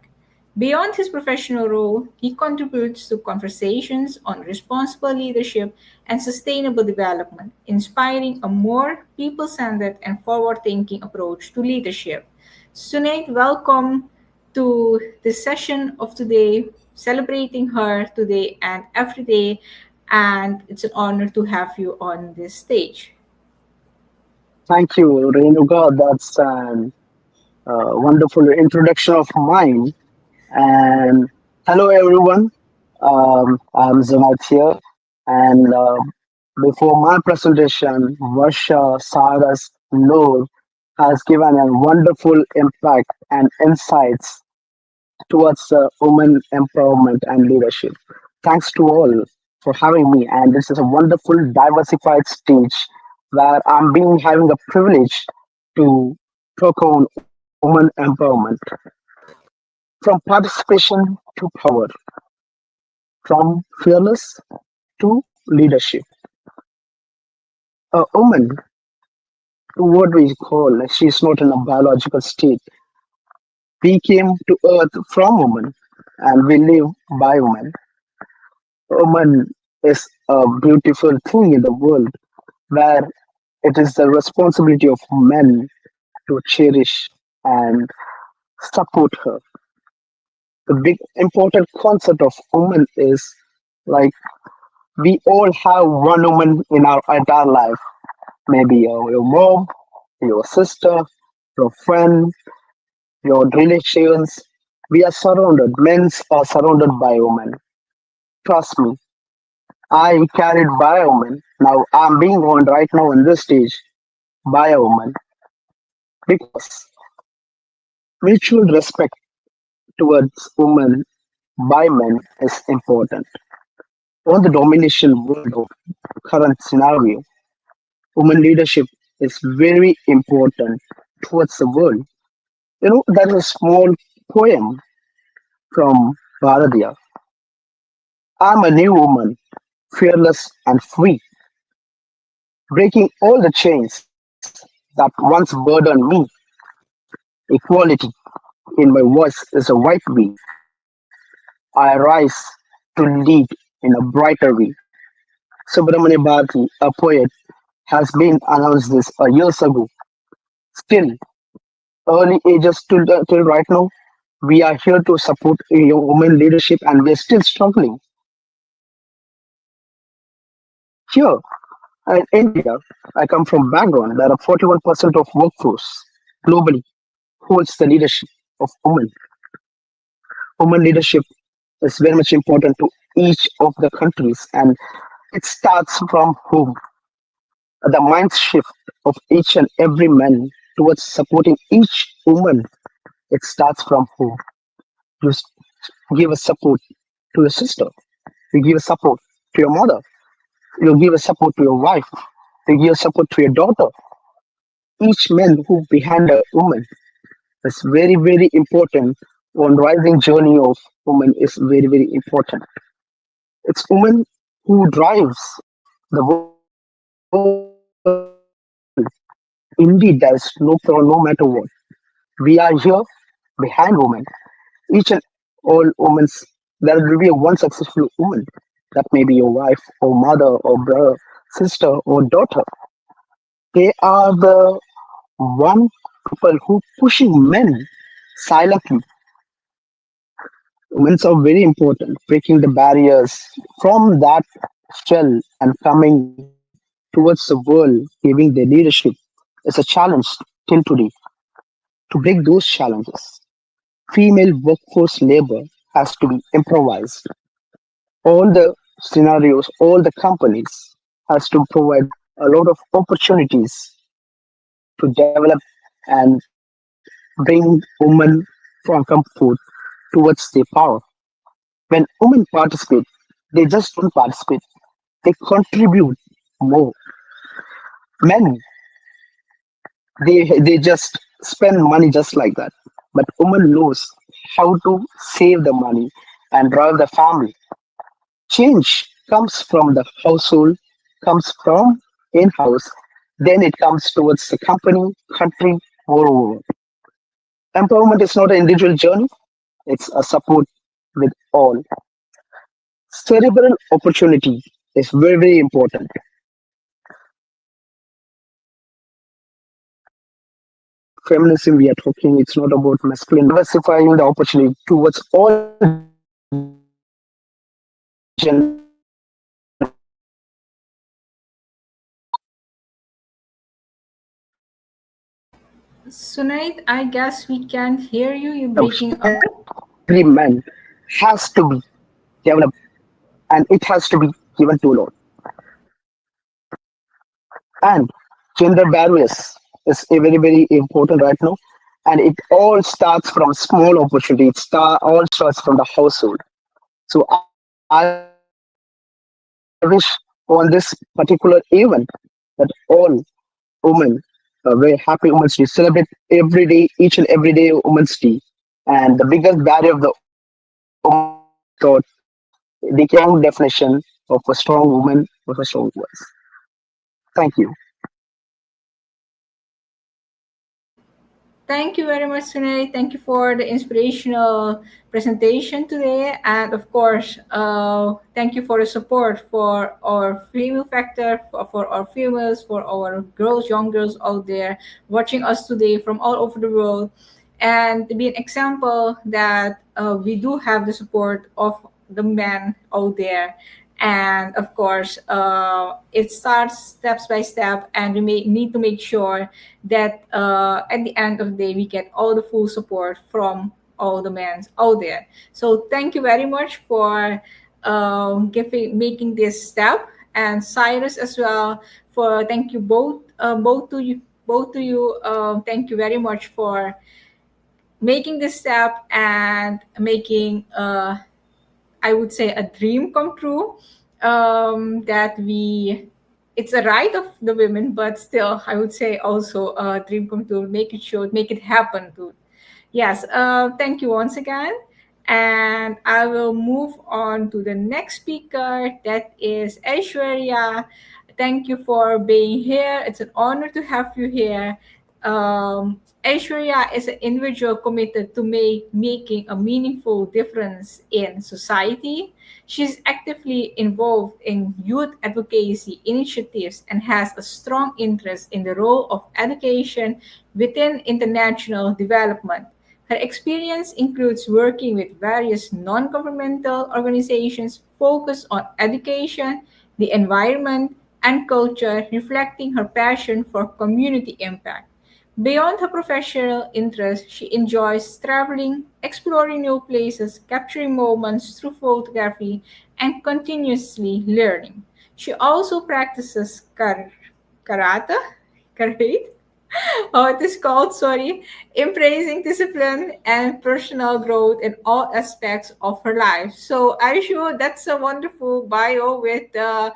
Beyond his professional role, he contributes to conversations on responsible leadership and sustainable development, inspiring a more people centered and forward thinking approach to leadership. Sunaid, welcome to the session of today, celebrating her today and every day. And it's an honor to have you on this stage. Thank you, Renuka. That's an wonderful introduction of mine. And hello, everyone. I'm Zamat here. And before my presentation, Varsha Saras Noor has given a wonderful impact and insights towards women empowerment and leadership. Thanks to all for having me. And this is a wonderful, diversified stage where I'm being having a privilege to talk on women empowerment, from participation to power, from fearless to leadership. A woman, what we call, like, she's not in a biological state. We came to earth from woman and we live by woman. Woman is a beautiful thing in the world where it is the responsibility of men to cherish and support her. The big important concept of woman is like we all have one woman in our entire life. Maybe your mom, your sister, your friend, your relations. We are surrounded. Men are surrounded by women. Trust me, I carried by a woman. Now I'm being on right now in this stage by a woman because mutual respect towards women by men is important. On the domination world of current scenario, women leadership is very important towards the world. You know, there's a small poem from Bharatiya. I'm a new woman, fearless and free, breaking all the chains that once burdened me. Equality in my voice is a white bee. I rise to lead in a brighter way. Subramanya Bharati, a poet, has been announced this years ago. Still, early ages till right now, we are here to support your women leadership and we're still struggling. Here in India, I come from background, there are 41% of workforce globally holds the leadership of women. Women leadership is very much important to each of the countries and it starts from home. The mind shift of each and every man towards supporting each woman, it starts from home. You give a support to your sister, you give a support to your mother, you give a support to your wife, you give support to your daughter. Each man who behind a woman is very, very important. On rising journey of woman is very, very important. It's woman who drives the world. Indeed, there is no problem, no matter what. We are here behind women. Each and all women, there will be a one successful woman. That may be your wife or mother or brother, sister or daughter. They are the one people who pushing men silently. Women are very important, breaking the barriers from that shell and coming towards the world, giving their leadership is a challenge till today. To break those challenges, female workforce labor has to be improvised. All the scenarios, all the companies has to provide a lot of opportunities to develop and bring women from comfort towards their power. When women participate, they just don't participate, they contribute more. Men, they just spend money just like that. But woman knows how to save the money and drive the family. Change comes from the household, comes from in-house, then it comes towards the company, country, all. Empowerment is not an individual journey, it's a support with all. Cerebral opportunity is very, very important. Feminism we are talking, it's not about masculine. Diversifying the opportunity towards all genders is Sunait, I guess we can't hear you. You're approach breaking up. every man has to be developed and it has to be given to all. And gender barriers is a very, very important right now. And it all starts from small opportunity. All starts from the household. So I wish on this particular event, that all women, a very happy Women's Day, celebrate every day, each and every day Women's Day. And the biggest barrier of the Women's Day is thought the young definition of a strong woman with a strong voice. Thank you. Thank you very much, Sunay. Thank you for the inspirational presentation today. And of course, thank you for the support for our female factor, for our females, for our girls, young girls out there watching us today from all over the world. And to be an example that we do have the support of the men out there. And of course, it starts steps by step, and we need to make sure that at the end of the day we get all the full support from all the men out there. So thank you very much for making this step, and Cyrus as well. For thank you both to you. Thank you very much for making this step and making I would say a dream come true. That we, it's a right of the women, but still, I would say also a dream come true. Make it show, make it happen too. Yes, thank you once again. And I will move on to the next speaker. That is Aishwarya. Thank you for being here. It's an honor to have you here. Aishwarya is an individual committed to making a meaningful difference in society. She's actively involved in youth advocacy initiatives and has a strong interest in the role of education within international development. Her experience includes working with various non governmental organizations focused on education, the environment, and culture, reflecting her passion for community impact. Beyond her professional interests, she enjoys traveling, exploring new places, capturing moments through photography, and continuously learning. She also practices karate, karate, oh, it is called, sorry, embracing discipline and personal growth in all aspects of her life. So I'm sure that's a wonderful bio with the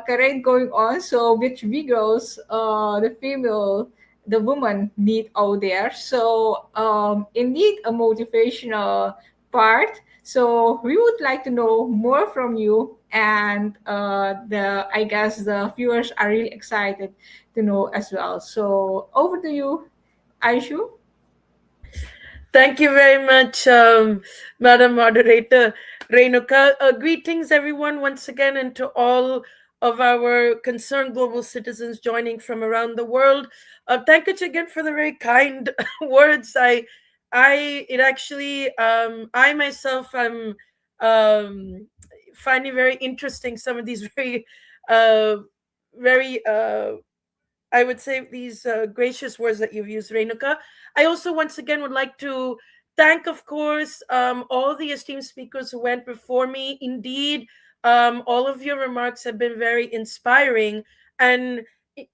current going on. So which visuals the female, the woman need out there. So indeed a motivational part. So we would like to know more from you, and the I guess the viewers are really excited to know as well. So over to you, Aishu. Thank you very much, Madam Moderator Renuka. Greetings, everyone, once again, and to all of our concerned global citizens joining from around the world. Thank you again for the very kind words. It actually, I myself am finding very interesting some of these uh, very I would say these gracious words that you've used, Renuka. I also, once again, would like to thank, of course, all the esteemed speakers who went before me. Indeed, all of your remarks have been very inspiring, and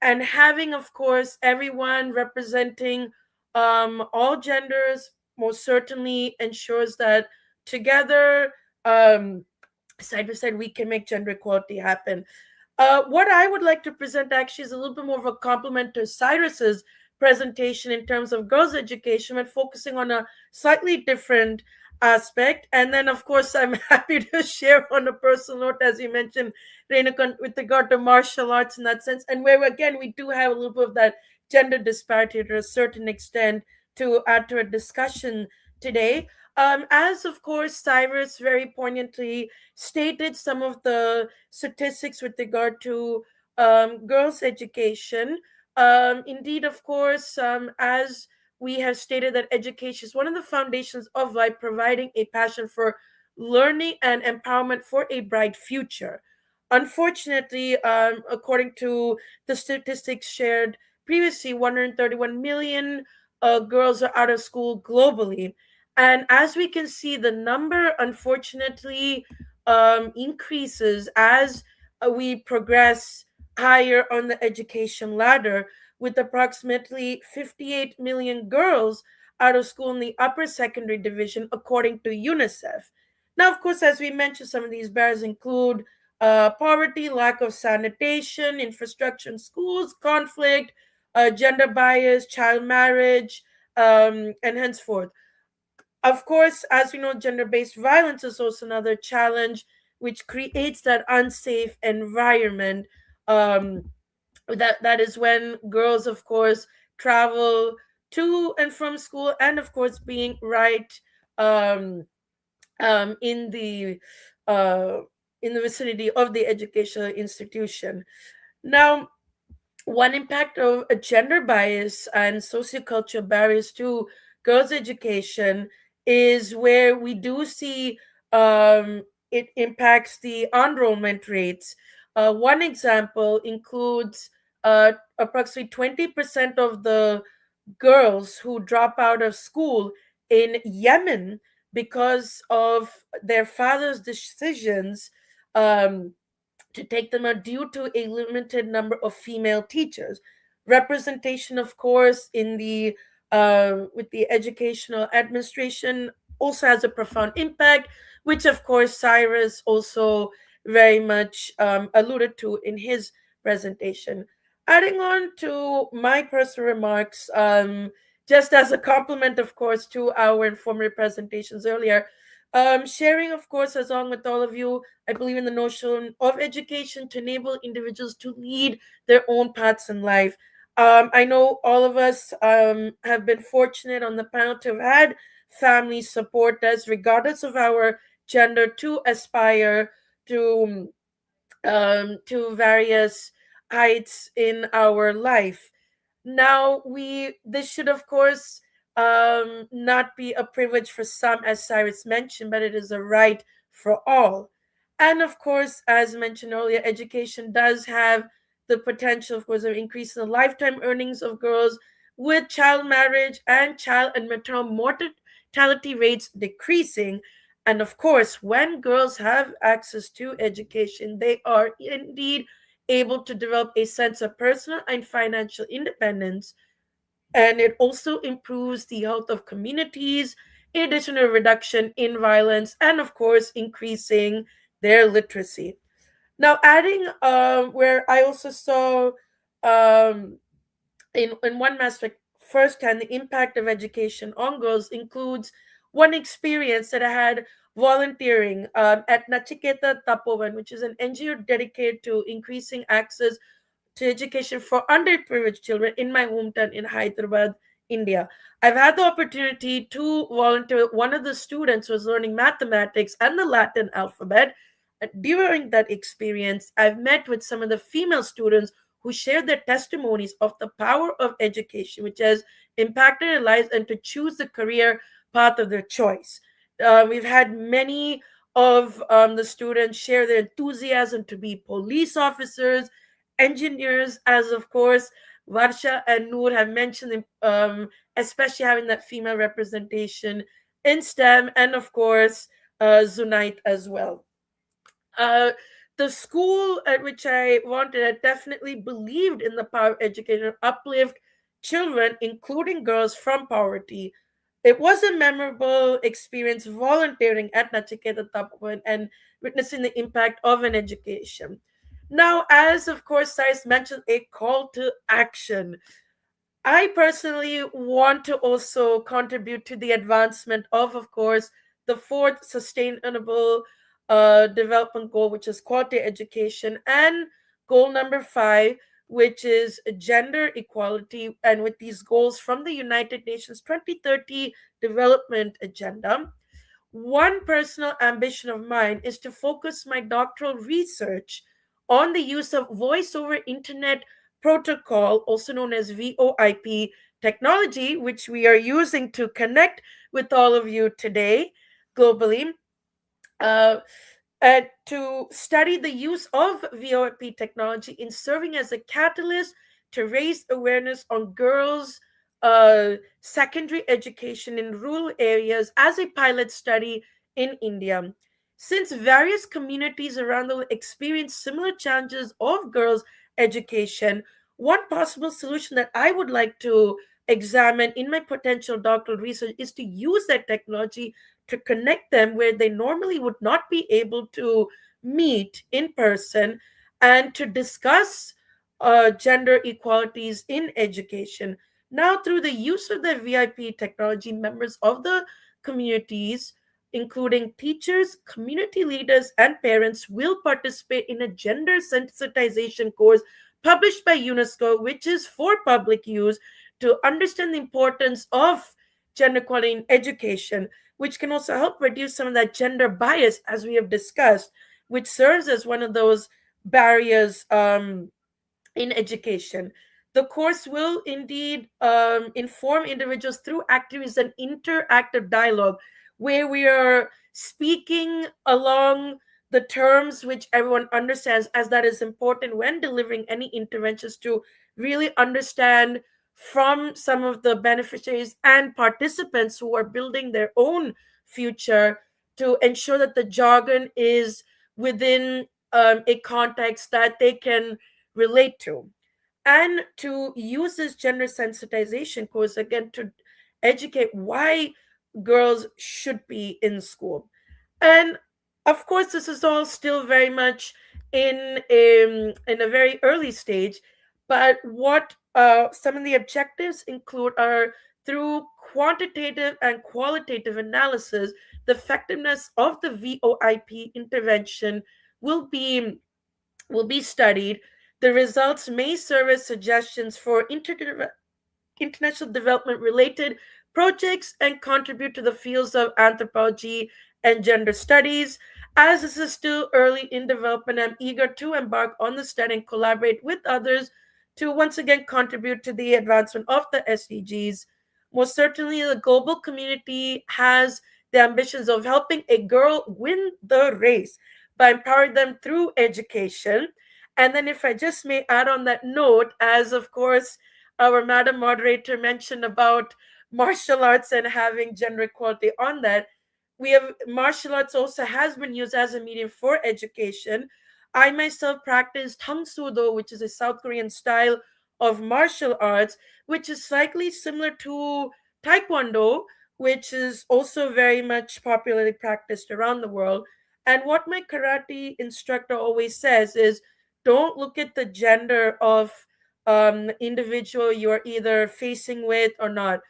having, of course, everyone representing all genders most certainly ensures that together, side by side, we can make gender equality happen. What I would like to present actually is a little bit more of a complement to Cyrus's presentation in terms of girls' education, but focusing on a slightly different aspect. And then, of course, I'm happy to share on a personal note, as you mentioned, Renuka, with regard to martial arts in that sense, and where again we do have a little bit of that gender disparity to a certain extent to add to a discussion today. As of course, Cyrus very poignantly stated some of the statistics with regard to girls' education. Indeed, of course, as we have stated, that education is one of the foundations of life, providing a passion for learning and empowerment for a bright future. Unfortunately, according to the statistics shared previously, 131 million girls are out of school globally. And as we can see, the number unfortunately increases as we progress higher on the education ladder, with approximately 58 million girls out of school in the upper secondary division, according to UNICEF. Now, of course, as we mentioned, some of these barriers include poverty, lack of sanitation, infrastructure in schools, conflict, gender bias, child marriage, and henceforth. Of course, as we know, gender based violence is also another challenge which creates that unsafe environment. Um, that is when girls, of course, travel to and from school, and of course, being right um, in the uh, in the vicinity of the educational institution. Now, one impact of a gender bias and sociocultural barriers to girls' education is where we do see it impacts the enrollment rates. One example includes approximately 20% of the girls who drop out of school in Yemen because of their father's decisions um, to take them out due to a limited number of female teachers. Representation, of course, in the with the educational administration also has a profound impact, which of course Cyrus also very much alluded to in his presentation. Adding on to my personal remarks, just as a compliment, of course, to our informative presentations earlier, sharing, of course, along with all of you, I believe in the notion of education to enable individuals to lead their own paths in life. I know all of us have been fortunate on the panel to have had families support us, regardless of our gender, to aspire to various heights in our life. Now, we this should of course not be a privilege for some, as Cyrus mentioned, but it is a right for all. And of course, as mentioned earlier, education does have the potential, of course, of increasing the lifetime earnings of girls, with child marriage and child and maternal mortality rates decreasing. And of course, when girls have access to education, they are indeed able to develop a sense of personal and financial independence. And it also improves the health of communities, in addition to a reduction in violence, and of course, increasing their literacy. Now, adding where I also saw um, in one aspect firsthand the impact of education on girls includes one experience that I had volunteering at Nachiketa Tapovan, which is an NGO dedicated to increasing access to education for underprivileged children in my hometown in Hyderabad, India. I've had the opportunity to volunteer. One of the students was learning mathematics and the Latin alphabet. During that experience, I've met with some of the female students who shared their testimonies of the power of education, which has impacted their lives, and to choose the career path of their choice. We've had many of the students share their enthusiasm to be police officers, engineers, as of course Varsha and Noor have mentioned, especially having that female representation in STEM, and of course Zunait as well. Uh, the school at which I wanted, I definitely believed in the power of education to uplift children, including girls, from poverty. It was a memorable experience volunteering at Nachiketa Tapovan and witnessing the impact of an education. Now, as of course Cyrus mentioned, a call to action. I personally want to also contribute to the advancement of course, the fourth sustainable development goal, which is quality education, and goal number 5, which is gender equality. And with these goals from the United Nations 2030 Development Agenda, one personal ambition of mine is to focus my doctoral research on the use of voice over internet protocol, also known as VoIP technology, which we are using to connect with all of you today globally. Uh, to study the use of VoIP technology in serving as a catalyst to raise awareness on girls' secondary education in rural areas as a pilot study in India. Since various communities around the world experience similar challenges of girls' education, one possible solution that I would like to examine in my potential doctoral research is to use that technology to connect them where they normally would not be able to meet in person and to discuss gender equalities in education. Now, through the use of the VIP technology, members of the communities, including teachers, community leaders, and parents, will participate in a gender sensitization course published by UNESCO, which is for public use to understand the importance of gender equality in education, which can also help reduce some of that gender bias, as we have discussed, which serves as one of those barriers in education. The course will indeed inform individuals through activities and interactive dialogue, where we are speaking along the terms which everyone understands, as that is important when delivering any interventions, to really understand from some of the beneficiaries and participants who are building their own future, to ensure that the jargon is within a context that they can relate to, and to use this gender sensitization course again to educate why girls should be in school. And of course, this is all still very much in a very early stage, but what some of the objectives include are, through quantitative and qualitative analysis, the effectiveness of the VOIP intervention will be will be studied. The results may serve as suggestions for international development related projects and contribute to the fields of anthropology and gender studies. As this is still early in development, I'm eager to embark on the study and collaborate with others to once again contribute to the advancement of the SDGs. Most certainly, the global community has the ambitions of helping a girl win the race by empowering them through education. And then, if I just may add on that note, as of course our madam moderator mentioned about martial arts and having gender equality on that, we have martial arts also has been used as a medium for education. I myself practice Tang Sudo, which is a South Korean style of martial arts, which is slightly similar to Taekwondo, which is also very much popularly practiced around the world. And what my karate instructor always says is, don't look at the gender of individual you're either facing with or not.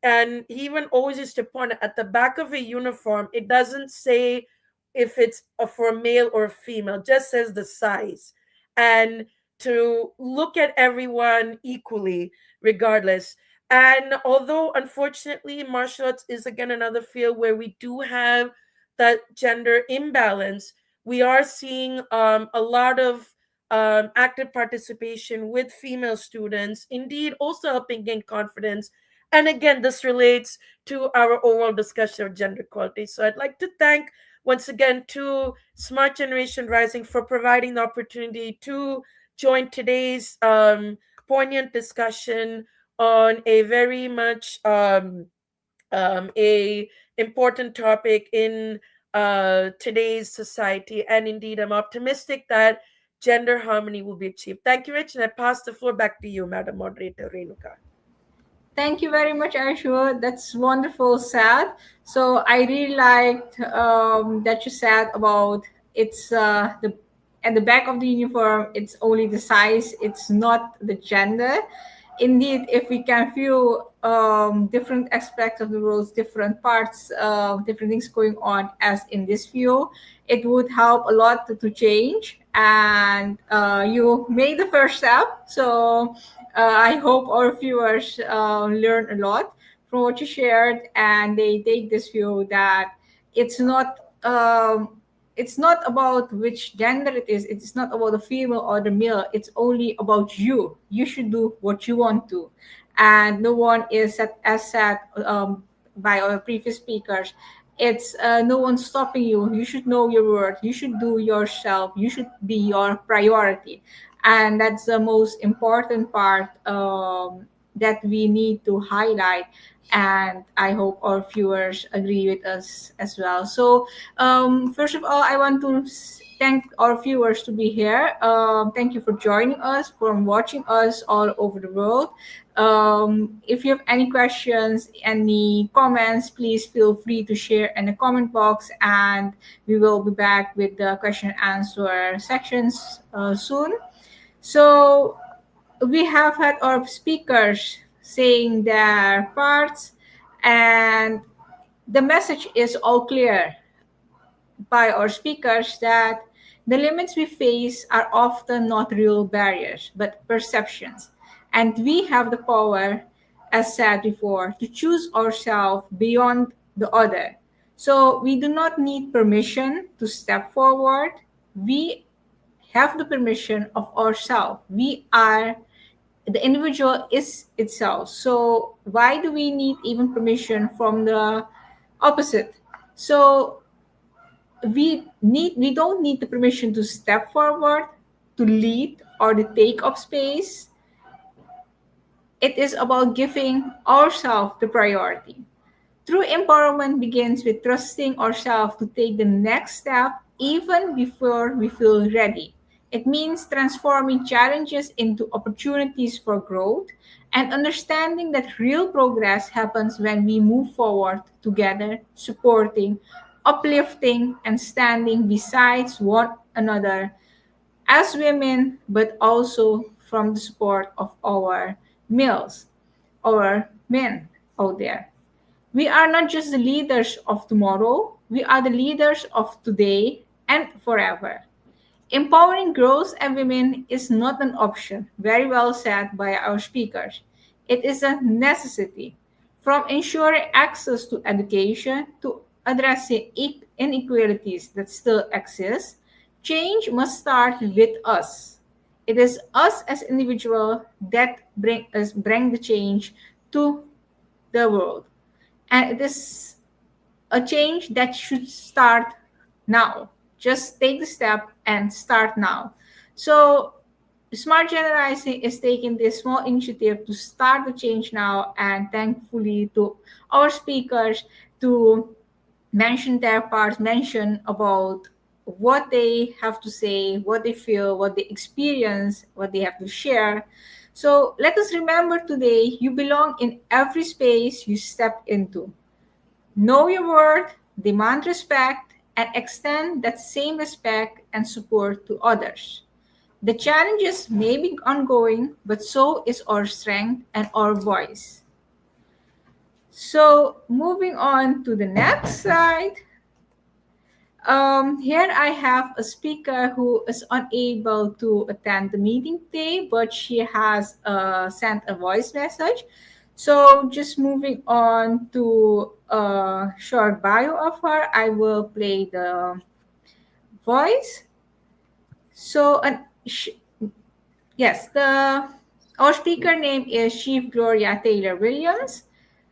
And he even always used to point at the back of a uniform, it doesn't say if it's for a male or a female, just says the size. And to look at everyone equally, regardless. And although unfortunately martial arts is again another field where we do have that gender imbalance, we are seeing a lot of active participation with female students, indeed also helping gain confidence. And again, this relates to our overall discussion of gender equality. So I'd like to thank once again to Smart Generation Rising for providing the opportunity to join today's poignant discussion on a very much a important topic in today's society. And indeed, I'm optimistic that gender harmony will be achieved. Thank you, Rich, and I pass the floor back to you, Madam Moderator Renuka. Thank you very much, Aisha. That's wonderful said. So I really liked that you said about it's the at the back of the uniform. It's only the size. It's not the gender. Indeed, if we can view different aspects of the world, different parts, different things going on as in this view, it would help a lot to change. And you made the first step. So I hope our viewers learn a lot from what you shared, and they take this view that it's not it's not about which gender it is. It's not about the female or the male. It's only about you. You should do what you want to, and no one is as said by our previous speakers. It's no one stopping you. You should know your worth. You should do yourself. You should be your priority, and that's the most important part that we need to highlight. And I hope our viewers agree with us as well. So first of all, I want to thank our viewers to be here. Thank you for joining us, for watching us all over the world. If you have any questions, any comments, please feel free to share in the comment box, and we will be back with the question and answer sections soon. So we have had our speakers saying their parts, and the message is all clear by our speakers that the limits we face are often not real barriers, but perceptions. And we have the power, as said before, to choose ourselves beyond the other. So we do not need permission to step forward. We have the permission of ourselves. We are the individual is itself. So why do we need even permission from the opposite? So we don't need the permission to step forward, to lead, or to take up space. It is about giving ourselves the priority. True empowerment begins with trusting ourselves to take the next step even before we feel ready. It means transforming challenges into opportunities for growth and understanding that real progress happens when we move forward together, supporting, uplifting, and standing beside one another as women, but also from the support of our males, our men out there. We are not just the leaders of tomorrow, we are the leaders of today and forever. Empowering girls and women is not an option, very well said by our speakers. It is a necessity. From ensuring access to education to addressing inequalities that still exist, change must start with us. It is us as individuals that bring the change to the world. And it is a change that should start now. Just take the step and start now. So, Smart Generalizing is taking this small initiative to start the change now, and thankfully to our speakers to mention their parts, mention about what they have to say, what they feel, what they experience, what they have to share. So let us remember today you belong in every space you step into. Know your worth, demand respect, and extend that same respect and support to others. The challenges may be ongoing, but so is our strength and our voice. So, moving on to the next slide. Here I have a speaker who is unable to attend the meeting today, but she has sent a voice message. So just moving on to a short bio of her, I will play the voice. So, yes, the our speaker name is Chief Gloria Taylor Williams.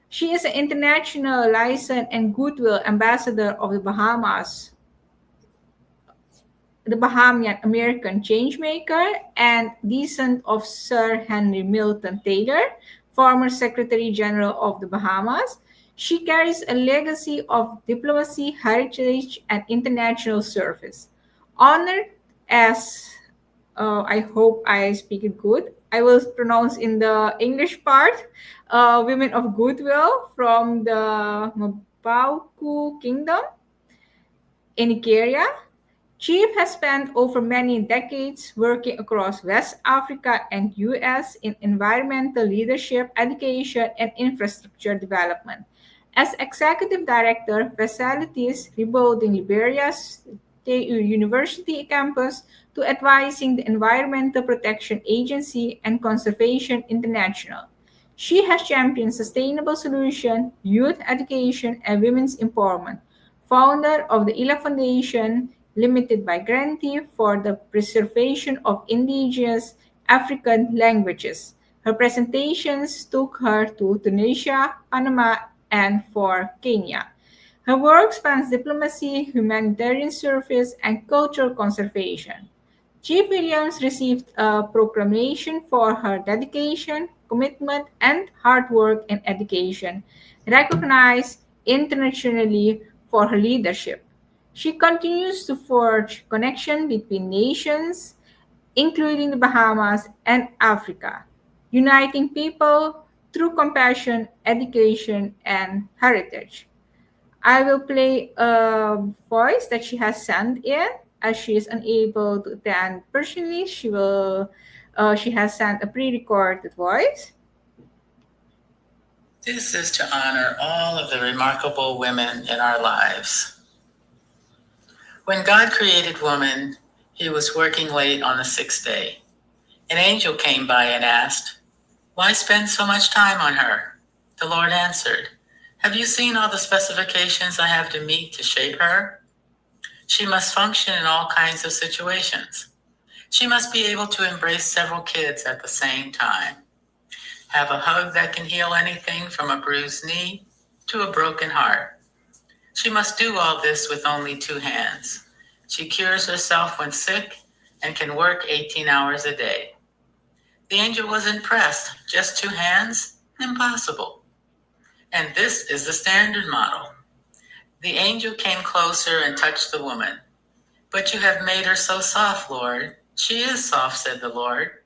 She is an international license and goodwill ambassador of the Bahamian American changemaker, and descendant of Sir Henry Milton Taylor, former Secretary General of the Bahamas. She carries a legacy of diplomacy, heritage, and international service. Honored as, I hope I speak it good, I will pronounce in the English part, Women of Goodwill from the Mabauku Kingdom in Nigeria. Chief has spent over many decades working across West Africa and US in environmental leadership, education, and infrastructure development. As Executive Director, facilities rebuilding Liberia's University campus to advising the Environmental Protection Agency and Conservation International. She has championed sustainable solution, youth education, and women's empowerment. Founder of the ILA Foundation, limited by grantee for the preservation of indigenous African languages. Her presentations took her to Tunisia, Panama, and for Kenya. Her work spans diplomacy, humanitarian service, and cultural conservation. Chief Williams received a proclamation for her dedication, commitment, and hard work in education, recognized internationally for her leadership. She continues to forge connection between nations, including the Bahamas and Africa. uniting people through compassion, education, and heritage. I will play a voice that she has sent in as she is unable to attend personally. She has sent a pre-recorded voice. This is to honor all of the remarkable women in our lives. When God created woman, he was working late on the sixth day. An angel came by and asked, "Why spend so much time on her?" The Lord answered, "Have you seen all the specifications I have to meet to shape her? She must function in all kinds of situations. She must be able to embrace several kids at the same time, have a hug that can heal anything from a bruised knee to a broken heart. She must do all this with only two hands. She cures herself when sick and can work 18 hours a day." The angel was impressed. Just two hands? Impossible. And this is the standard model. The angel came closer and touched the woman. "But you have made her so soft, Lord." "She is soft," said the Lord,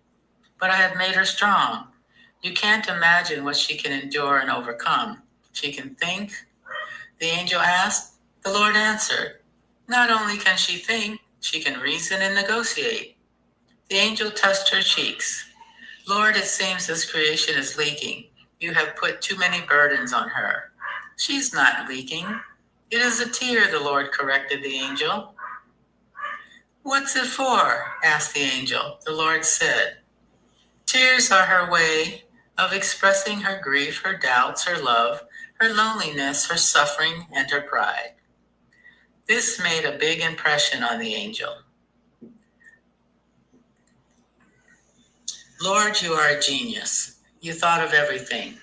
"but I have made her strong. You can't imagine what she can endure and overcome. She can think." The angel asked. The Lord answered, "Not only can she think, she can reason and negotiate." The angel touched her cheeks. "Lord, it seems this creation is leaking. You have put too many burdens on her." "She's not leaking. It is a tear," the Lord corrected the angel. "What's it for?" asked the angel. The Lord said, "Tears are her way of expressing her grief, her doubts, her love, her loneliness, her suffering, and her pride." This made a big impression on the angel. "Lord, you are a genius. You thought of everything.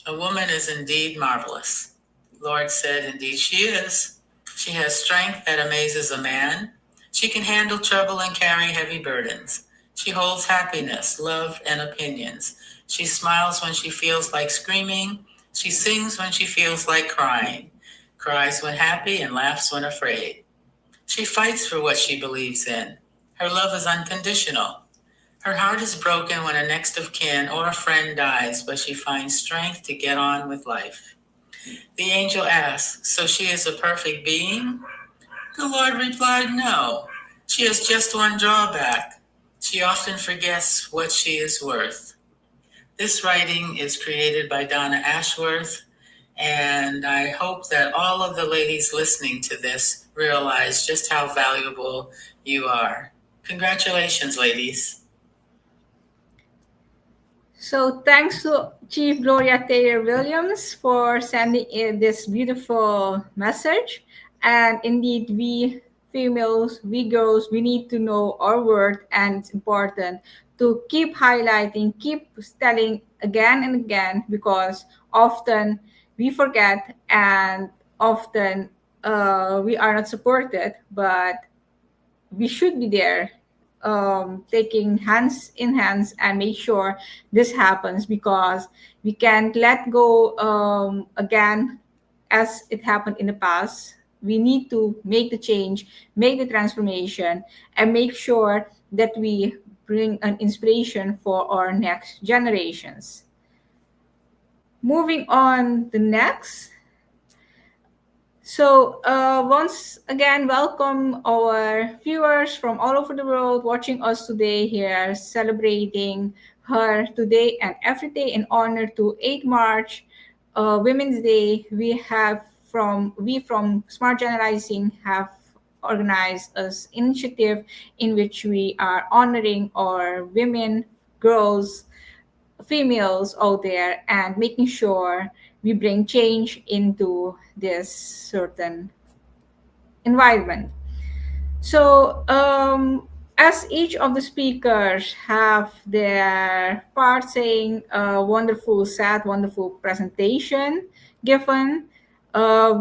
A woman is indeed marvelous." Lord said, "Indeed she is. She has strength that amazes a man. She can handle trouble and carry heavy burdens. She holds happiness, love, and opinions. She smiles when she feels like screaming. She sings when she feels like crying, cries when happy, and laughs when afraid. She fights for what she believes in. Her love is unconditional. Her heart is broken when a next of kin or a friend dies, but she finds strength to get on with life." The angel asked, "So she is a perfect being?" The Lord replied, "No. She has just one drawback. She often forgets what she is worth." This writing is created by Donna Ashworth, and I hope that all of the ladies listening to this realize just how valuable you are. Congratulations, ladies. So thanks to Chief Gloria Taylor Williams for sending in this beautiful message. And indeed, we females, we girls, we need to know our worth, and it's important to keep highlighting, keep telling again and again, because often we forget and often we are not supported, but we should be there, taking hands in hands and make sure this happens, because we can't let go again as it happened in the past. We need to make the change, make the transformation, and make sure that we bring an inspiration for our next generations. Moving on, the next. So, once again, welcome our viewers from all over the world watching us today here, celebrating her today and every day in honor to 8 March, Women's Day. We from Smart Generalizing have organized an initiative in which we are honoring our women, girls, females out there, and making sure we bring change into this certain environment. So, as each of the speakers have their part saying a wonderful, sad, wonderful presentation given,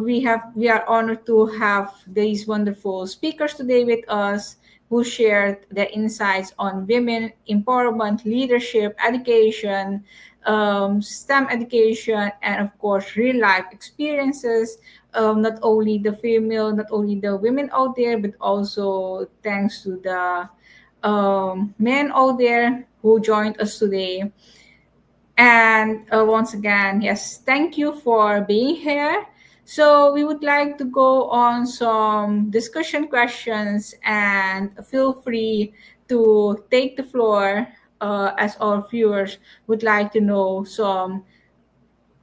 we are honored to have these wonderful speakers today with us who shared their insights on women empowerment, leadership, education, STEM education, and of course, real life experiences. Not only the female, not only the women out there, but also thanks to the men out there who joined us today. And once again, yes, thank you for being here. So we would like to go on some discussion questions, and feel free to take the floor as our viewers would like to know some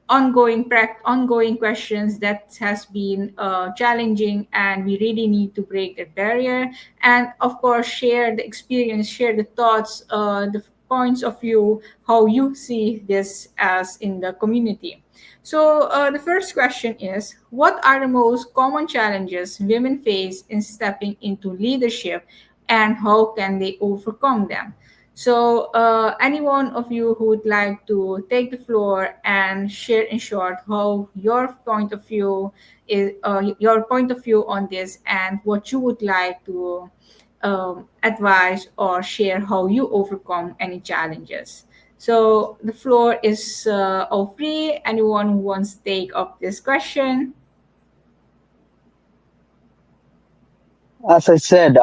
ongoing questions that has been challenging, and we really need to break that barrier, and of course share the experience, share the thoughts, the points of view, how you see this as in the community. So the first question is, what are the most common challenges women face in stepping into leadership, and how can they overcome them? So, any one of you who would like to take the floor and share in short how your point of view on this, and what you would like to advise or share how you overcome any challenges. So, the floor is all free. Anyone who wants to take up this question? As I said,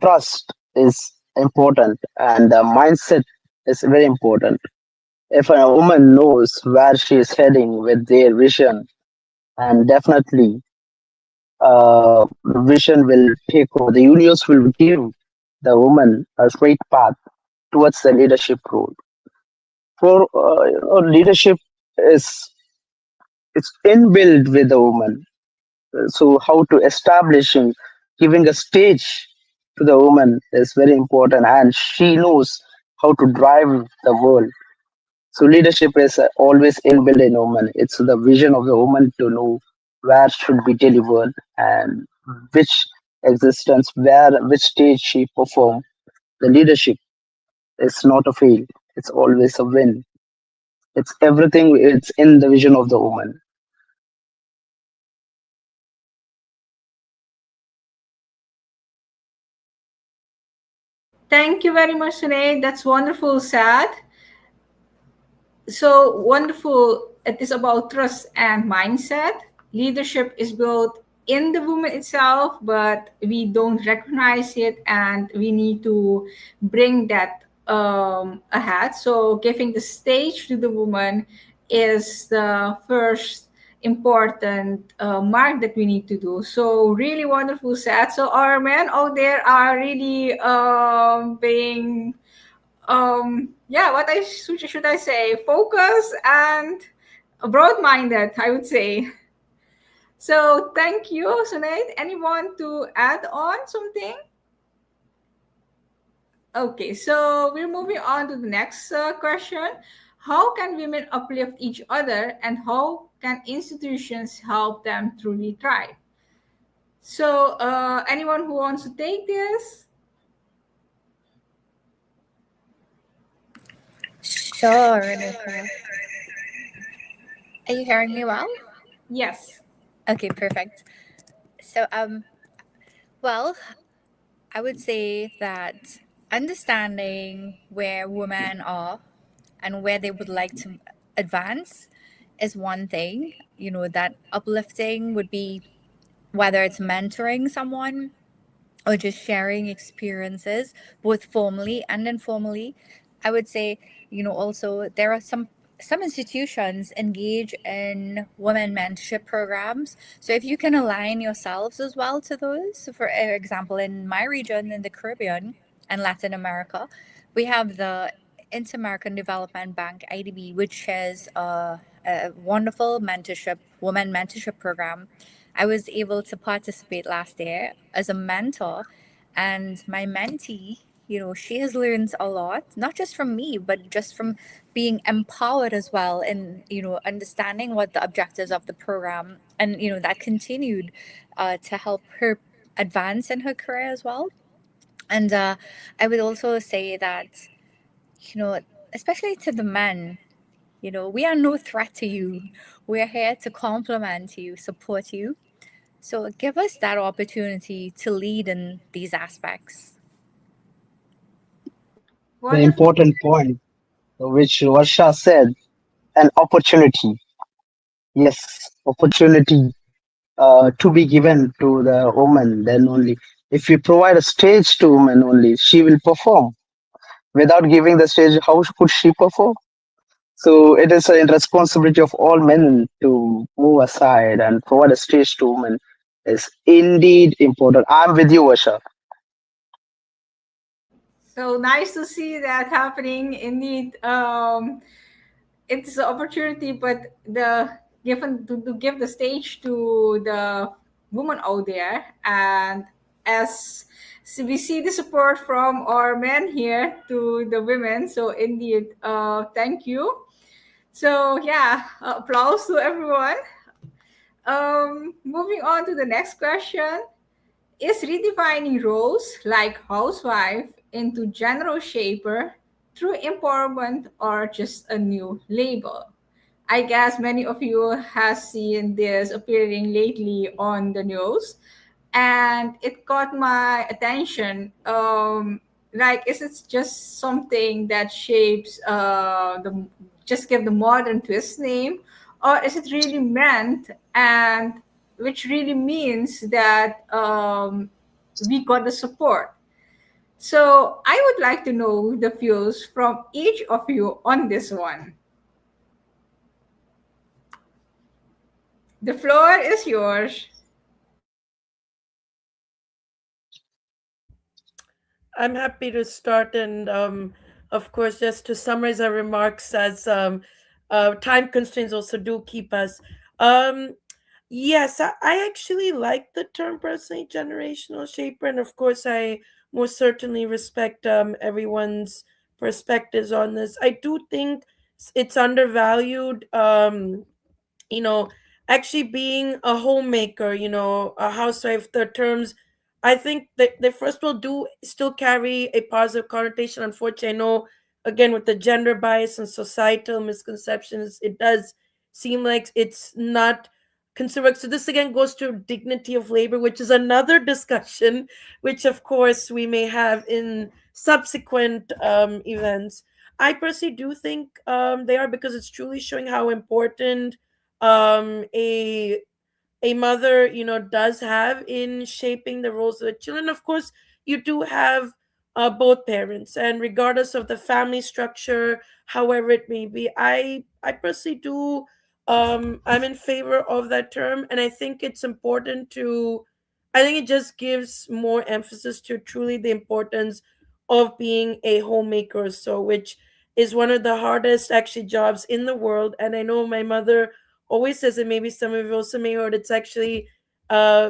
trust is important and mindset is very important. If a woman knows where she is heading with their vision, and definitely the vision will take over, the universe will give the woman a straight path towards the leadership role. For leadership is it's inbuilt with the woman. So how to establishing, giving a stage to the woman is very important, and she knows how to drive the world. So leadership is always inbuilt in woman. It's the vision of the woman to know where should be delivered and which existence, where which stage she perform. The leadership is not a fail. It's always a win. It's everything. It's in the vision of the woman. Thank you very much, Renee. That's wonderful, Sad. So wonderful. It is about trust and mindset. Leadership is built in the woman itself, but we don't recognize it, and we need to bring that ahead. So giving the stage to the woman is the first important mark that we need to do. So really wonderful, Sad. So our men out there are really being yeah, should I say, focus and broad-minded, I would say. So thank you, Sunaid. Anyone to add on something? Okay, so we're moving on to the next question. How can women uplift each other, and how can institutions help them truly thrive? So anyone who wants to take this? Sure, Renuka. Are you hearing me well? Yes. Okay, perfect. So, well, I would say that understanding where women are and where they would like to advance is one thing. You know, that uplifting would be whether it's mentoring someone or just sharing experiences, both formally and informally. I would say, you know, also there are some institutions engage in women mentorship programs. So if you can align yourselves as well to those, so for example, in my region in the Caribbean and Latin America, we have the Inter-American Development Bank (IDB), which is a wonderful mentorship, women mentorship program. I was able to participate last year as a mentor, and my mentee, you know, she has learned a lot, not just from me, but just from being empowered as well, and you know, understanding what the objectives of the program, and you know, that continued to help her advance in her career as well. And I would also say that, you know, especially to the men, you know, we are no threat to you. We're here to complement you, support you. So give us that opportunity to lead in these aspects. The Wonderful. important point, which Varsha said, an opportunity. Yes, opportunity to be given to the woman. Then only, if you provide a stage to woman only, she will perform. Without giving the stage, how could she perform? So it is a responsibility of all men to move aside and provide a stage to women is indeed important. I'm with you, Asha. So nice to see that happening. Indeed, it's an opportunity, but the given to give the stage to the woman out there, and as we see the support from our men here to the women. So indeed, thank you. So yeah, applause to everyone. Moving on to the next question. Is redefining roles like housewife into general shaper true empowerment or just a new label? I guess many of you have seen this appearing lately on the news, and it caught my attention. Like, is it just something that shapes the just give the modern twist name, or is it really meant and which really means that we got the support? So I would like to know the views from each of you on this one. The floor is yours. I'm happy to start, and of course, just to summarize our remarks, as time constraints also do keep us. Um, yes, I actually like the term personally generational shaper, and of course, I most certainly respect everyone's perspectives on this. I do think it's undervalued. You know, actually being a homemaker, a housewife, the terms, I think that they first of all do still carry a positive connotation. Unfortunately, I know, again, with the gender bias and societal misconceptions, it does seem like it's not considered. So this again goes to dignity of labor, which is another discussion, which of course we may have in subsequent events. I personally do think they are, because it's truly showing how important a mother, does have in shaping the roles of the children. Of course, you do have both parents, and regardless of the family structure, however it may be, I personally do, I'm in favor of that term, and I think it's important to, I think it just gives more emphasis to truly the importance of being a homemaker, so which is one of the hardest actually jobs in the world. And I know my mother always says, and maybe some of you also may heard, it's actually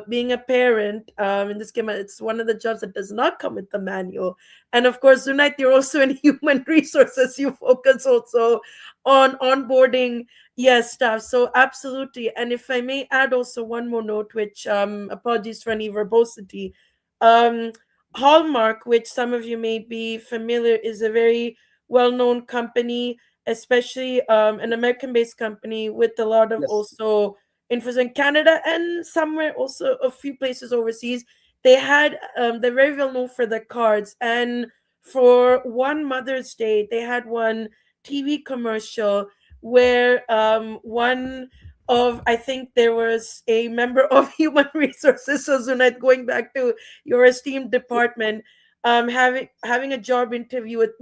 being a parent in this game, it's one of the jobs that does not come with the manual. And of course, Zunait, you're also in human resources, you focus also on onboarding, yes, staff. So absolutely. And if I may add also one more note, which apologies for any verbosity, um Hallmark, which some of you may be familiar, is a very well-known company, especially an American-based company with a lot of Yes. also influence in Canada and somewhere also a few places overseas. They had they're very well known for their cards, and for one Mother's Day, they had one TV commercial where one of, I think there was a member of human resources, so Zunat, going back to your esteemed department, having a job interview with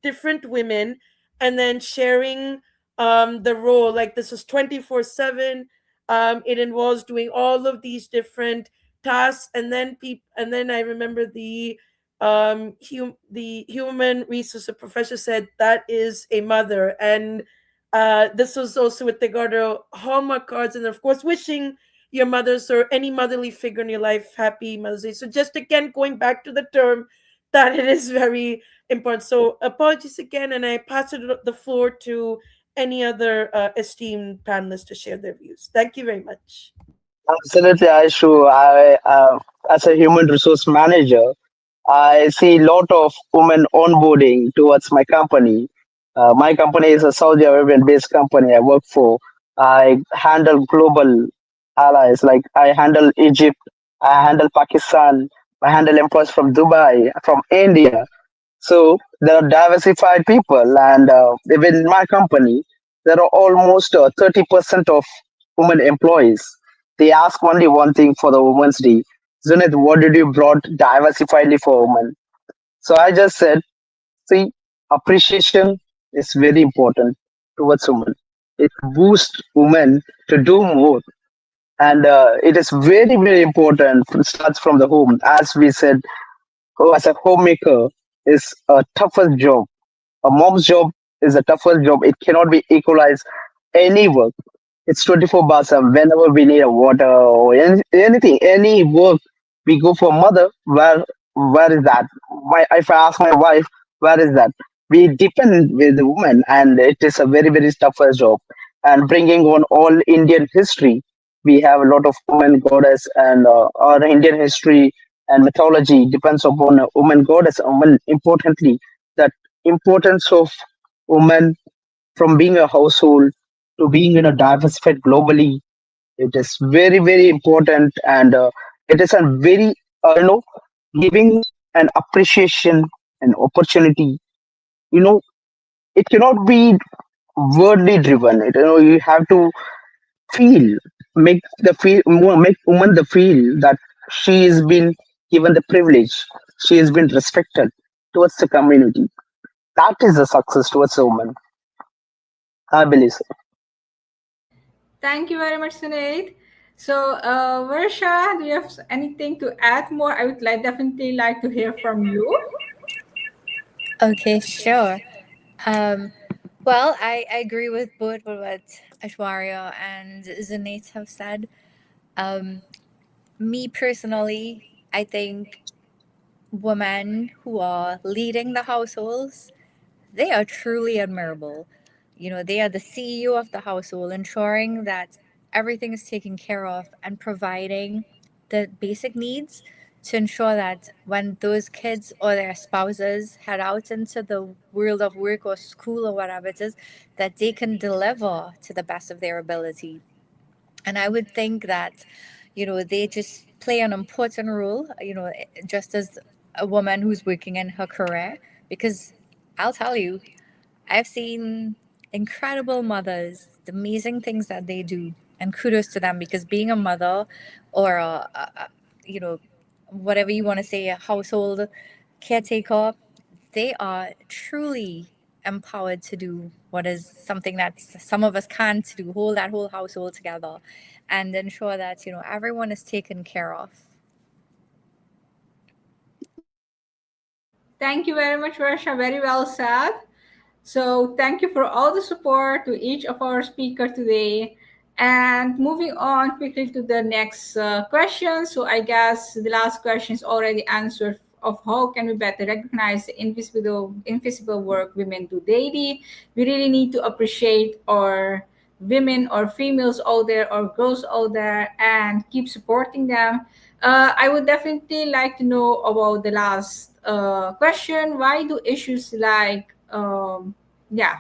different women, and then sharing the role, like this was 24/7. It involves doing all of these different tasks, and then and then I remember the human resource professor said that is a mother. And this was also with regard to Hallmark cards, and of course wishing your mothers or any motherly figure in your life happy Mother's Day. So just again going back to the term, that it is very important. So apologies again, and I pass the floor to any other esteemed panelists to share their views. Thank you very much. Absolutely, Aishu. As a human resource manager, I see a lot of women onboarding towards my company. My company is a Saudi Arabian-based company I work for. I handle global allies, like I handle Egypt, I handle Pakistan, I handle employees from Dubai, from India. So there are diversified people, and within my company, there are almost 30% of women employees. They ask only one thing for the Women's Day: Zunit, what did you brought diversifiedly for women? So I just said, see, appreciation is very important. towards women. It boosts women to do more, and it is very very important. It starts from the home, as we said. As a homemaker is a toughest job. A mom's job is a toughest job. It cannot be equalized any work. It's 24 bar 7. Whenever we need a water or anything, any work, we go for mother. Where is that? If I ask my wife, where is that? We depend with the woman, and it is a very very toughest job. And bringing on all Indian history, we have a lot of women goddess, and our Indian history and mythology depends upon a woman goddess. Woman, importantly, that importance of woman from being a household to being in a diversified globally. It is very very important, and it is a very giving an appreciation and opportunity. You know, it cannot be wordly driven. You have to feel, make woman the feel that she has been given the privilege, she has been respected towards the community. That is a success towards a woman, I believe so. Thank you very much, Sinead. So, Varsha, do you have anything to add more? I would definitely like to hear from you. Okay, sure. Well, I agree with both what Ashwarya and Zanet have said. Um, Me personally, I think women who are leading the households, they are truly admirable. They are the CEO of the household, ensuring that everything is taken care of and providing the basic needs to ensure that when those kids or their spouses head out into the world of work or school or whatever it is, that they can deliver to the best of their ability. And I would think that, they just play an important role, just as a woman who's working in her career. Because I'll tell you, I've seen incredible mothers, the amazing things that they do, and kudos to them because being a mother or you know, whatever you want to say, a household caretaker, they are truly empowered to do what is something that some of us can't do, hold that whole household together and ensure that, everyone is taken care of. Thank you very much, Varsha. Very well said. So thank you for all the support to each of our speaker today. And moving on quickly to the next question. So I guess the last question is already answered of how can we better recognize the invisible work women do daily. We really need to appreciate our women or females out there or girls out there and keep supporting them. I would definitely like to know about the last question. Why do issues like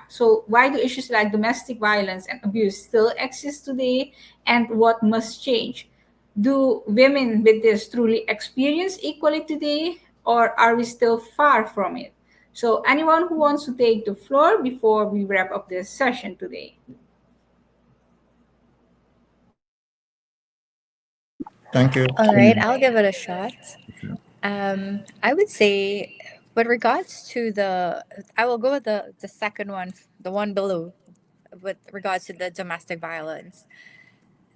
so why do issues like domestic violence and abuse still exist today, and what must change? Do women with this truly experience equally today, or are we still far from it? So, anyone who wants to take the floor before we wrap up this session today? Thank you. All right, I'll give it a shot. I would say, with regards to I will go with the second one, the one below, with regards to the domestic violence.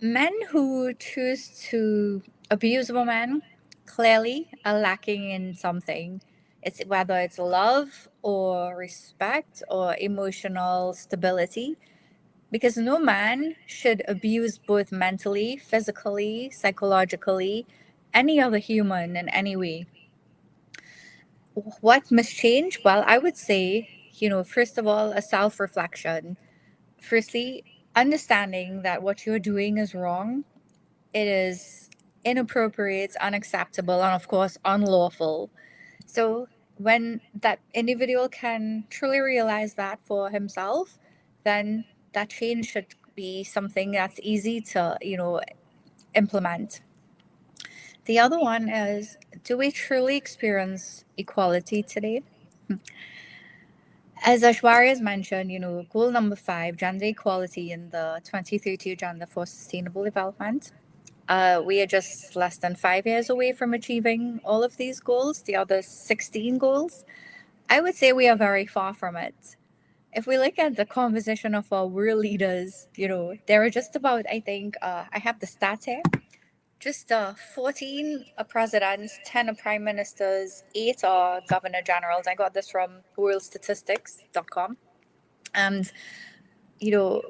Men who choose to abuse women clearly are lacking in something. It's whether it's love or respect or emotional stability, because no man should abuse both mentally, physically, psychologically, any other human in any way. What must change? Well, I would say, first of all, a self reflection. Firstly, understanding that what you're doing is wrong, it is inappropriate, unacceptable, and of course, unlawful. So, when that individual can truly realize that for himself, then that change should be something that's easy to, implement. The other one is, do we truly experience equality today? As Ashwarya has mentioned, goal number 5, gender equality in the 2030 Agenda for Sustainable Development. We are just less than 5 years away from achieving all of these goals, the other 16 goals. I would say we are very far from it. if we look at the composition of our world leaders, there are just about, I think, I have the stats here, just 14 presidents, 10 are prime ministers, 8 are governor generals. I got this from worldstatistics.com. And, you know,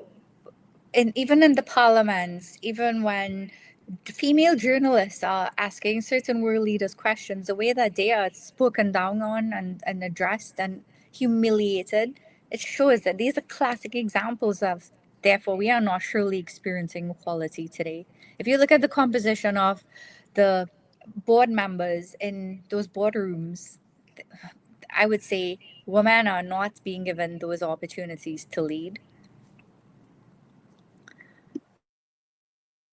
even in the parliaments, even when female journalists are asking certain world leaders questions, the way that they are spoken down on and addressed and humiliated, it shows that these are classic examples of, therefore, we are not surely experiencing equality today. If you look at the composition of the board members in those boardrooms, I would say women are not being given those opportunities to lead.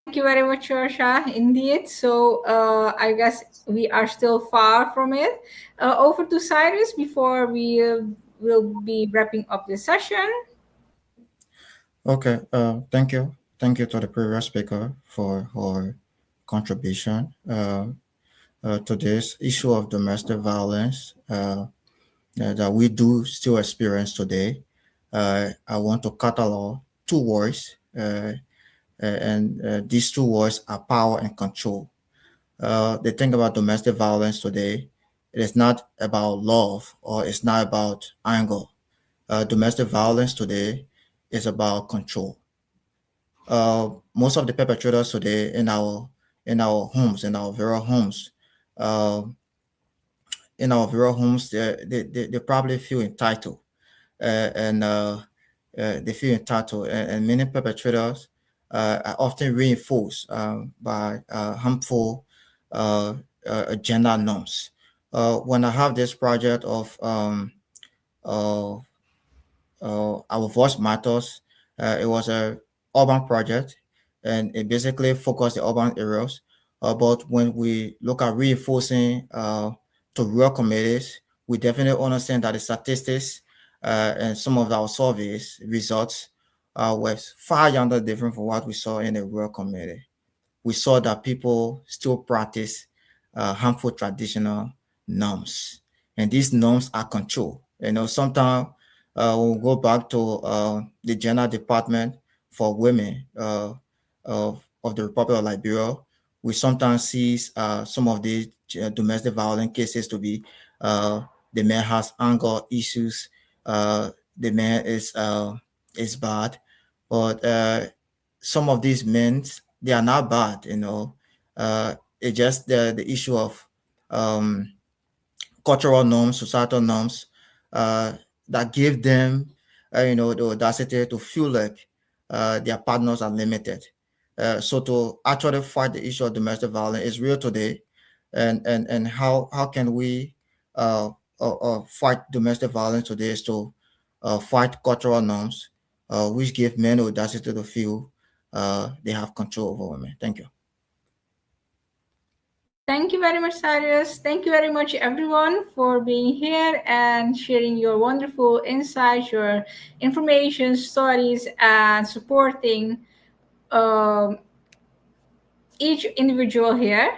Thank you very much, Shorsha. Indeed. So I guess we are still far from it. Over to Cyrus before we will be wrapping up the session. Okay, thank you to the previous speaker for her contribution to this issue of domestic violence that we do still experience today. I want to catalog two words, and these two words are power and control. The thing about domestic violence today, it is not about love or it's not about anger. Domestic violence today is about control. Most of the perpetrators today in our homes, uh, they probably feel entitled, and they feel entitled, and many perpetrators are often reinforced by harmful gender norms. When I have this project of uh, our voice matters. It was a urban project, and it basically focused the urban areas. But when we look at reinforcing to rural communities, we definitely understand that the statistics and some of our surveys results were far younger different from what we saw in the rural community. We saw that people still practice harmful traditional norms, and these norms are control. Sometimes we'll go back to the gender department for women of the Republic of Liberia. We sometimes see some of the domestic violence cases to be the man has anger issues, the man is bad, but some of these men, they are not bad. It's just the issue of um, cultural norms, societal norms uh, that give them, the audacity to feel like their partners are limited. So to actually fight the issue of domestic violence is real today, and how can we fight domestic violence today is to fight cultural norms, which give men audacity to feel they have control over women. Thank you. Thank you very much, Cyrus. Thank you very much, everyone, for being here and sharing your wonderful insights, your information, stories, and supporting um, each individual here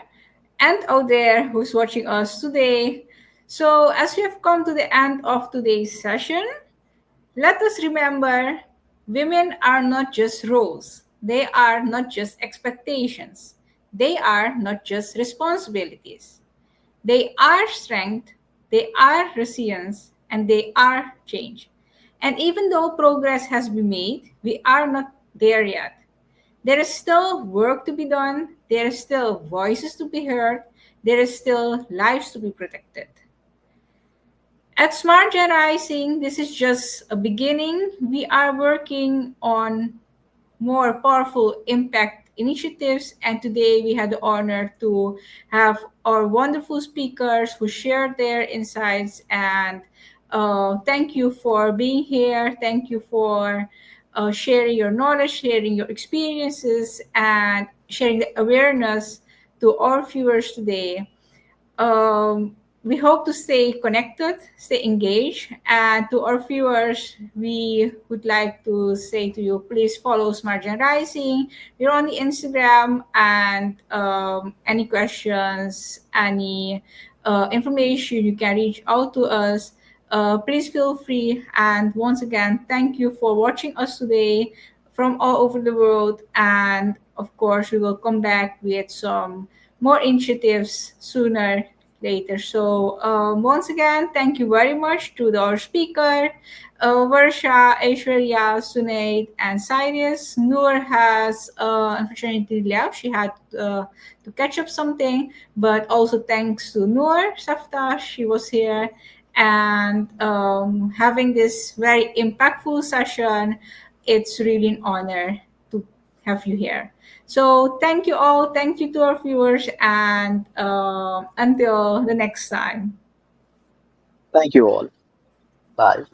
and out there who's watching us today. So, as we have come to the end of today's session, let us remember women are not just roles, they are not just expectations, they are not just responsibilities. They are strength, they are resilience, and they are change. And even though progress has been made, we are not there yet. There is still work to be done, there is still voices to be heard, there is still lives to be protected. At Smart Gen Rising, this is just a beginning. We are working on more powerful impact initiatives, and today we had the honor to have our wonderful speakers who shared their insights. And thank you for being here. Thank you for sharing your knowledge, sharing your experiences, and sharing the awareness to our viewers today. We hope to stay connected, stay engaged. And to our viewers, we would like to say to you, please follow Smart Gen Rising. We're on the Instagram, and any questions, any information, you can reach out to us please feel free. And once again, thank you for watching us today from all over the world. And of course, we will come back with some more initiatives sooner later. So once again, thank you very much to our speaker, Varsha, Aishwarya, Sunaid, and Cyrus. Noor has unfortunately left. She had to catch up something, but also thanks to Noor Safta, she was here and having this very impactful session. It's really an honor to have you here. So thank you all. Thank you to our viewers, and until the next time. Thank you all. Bye.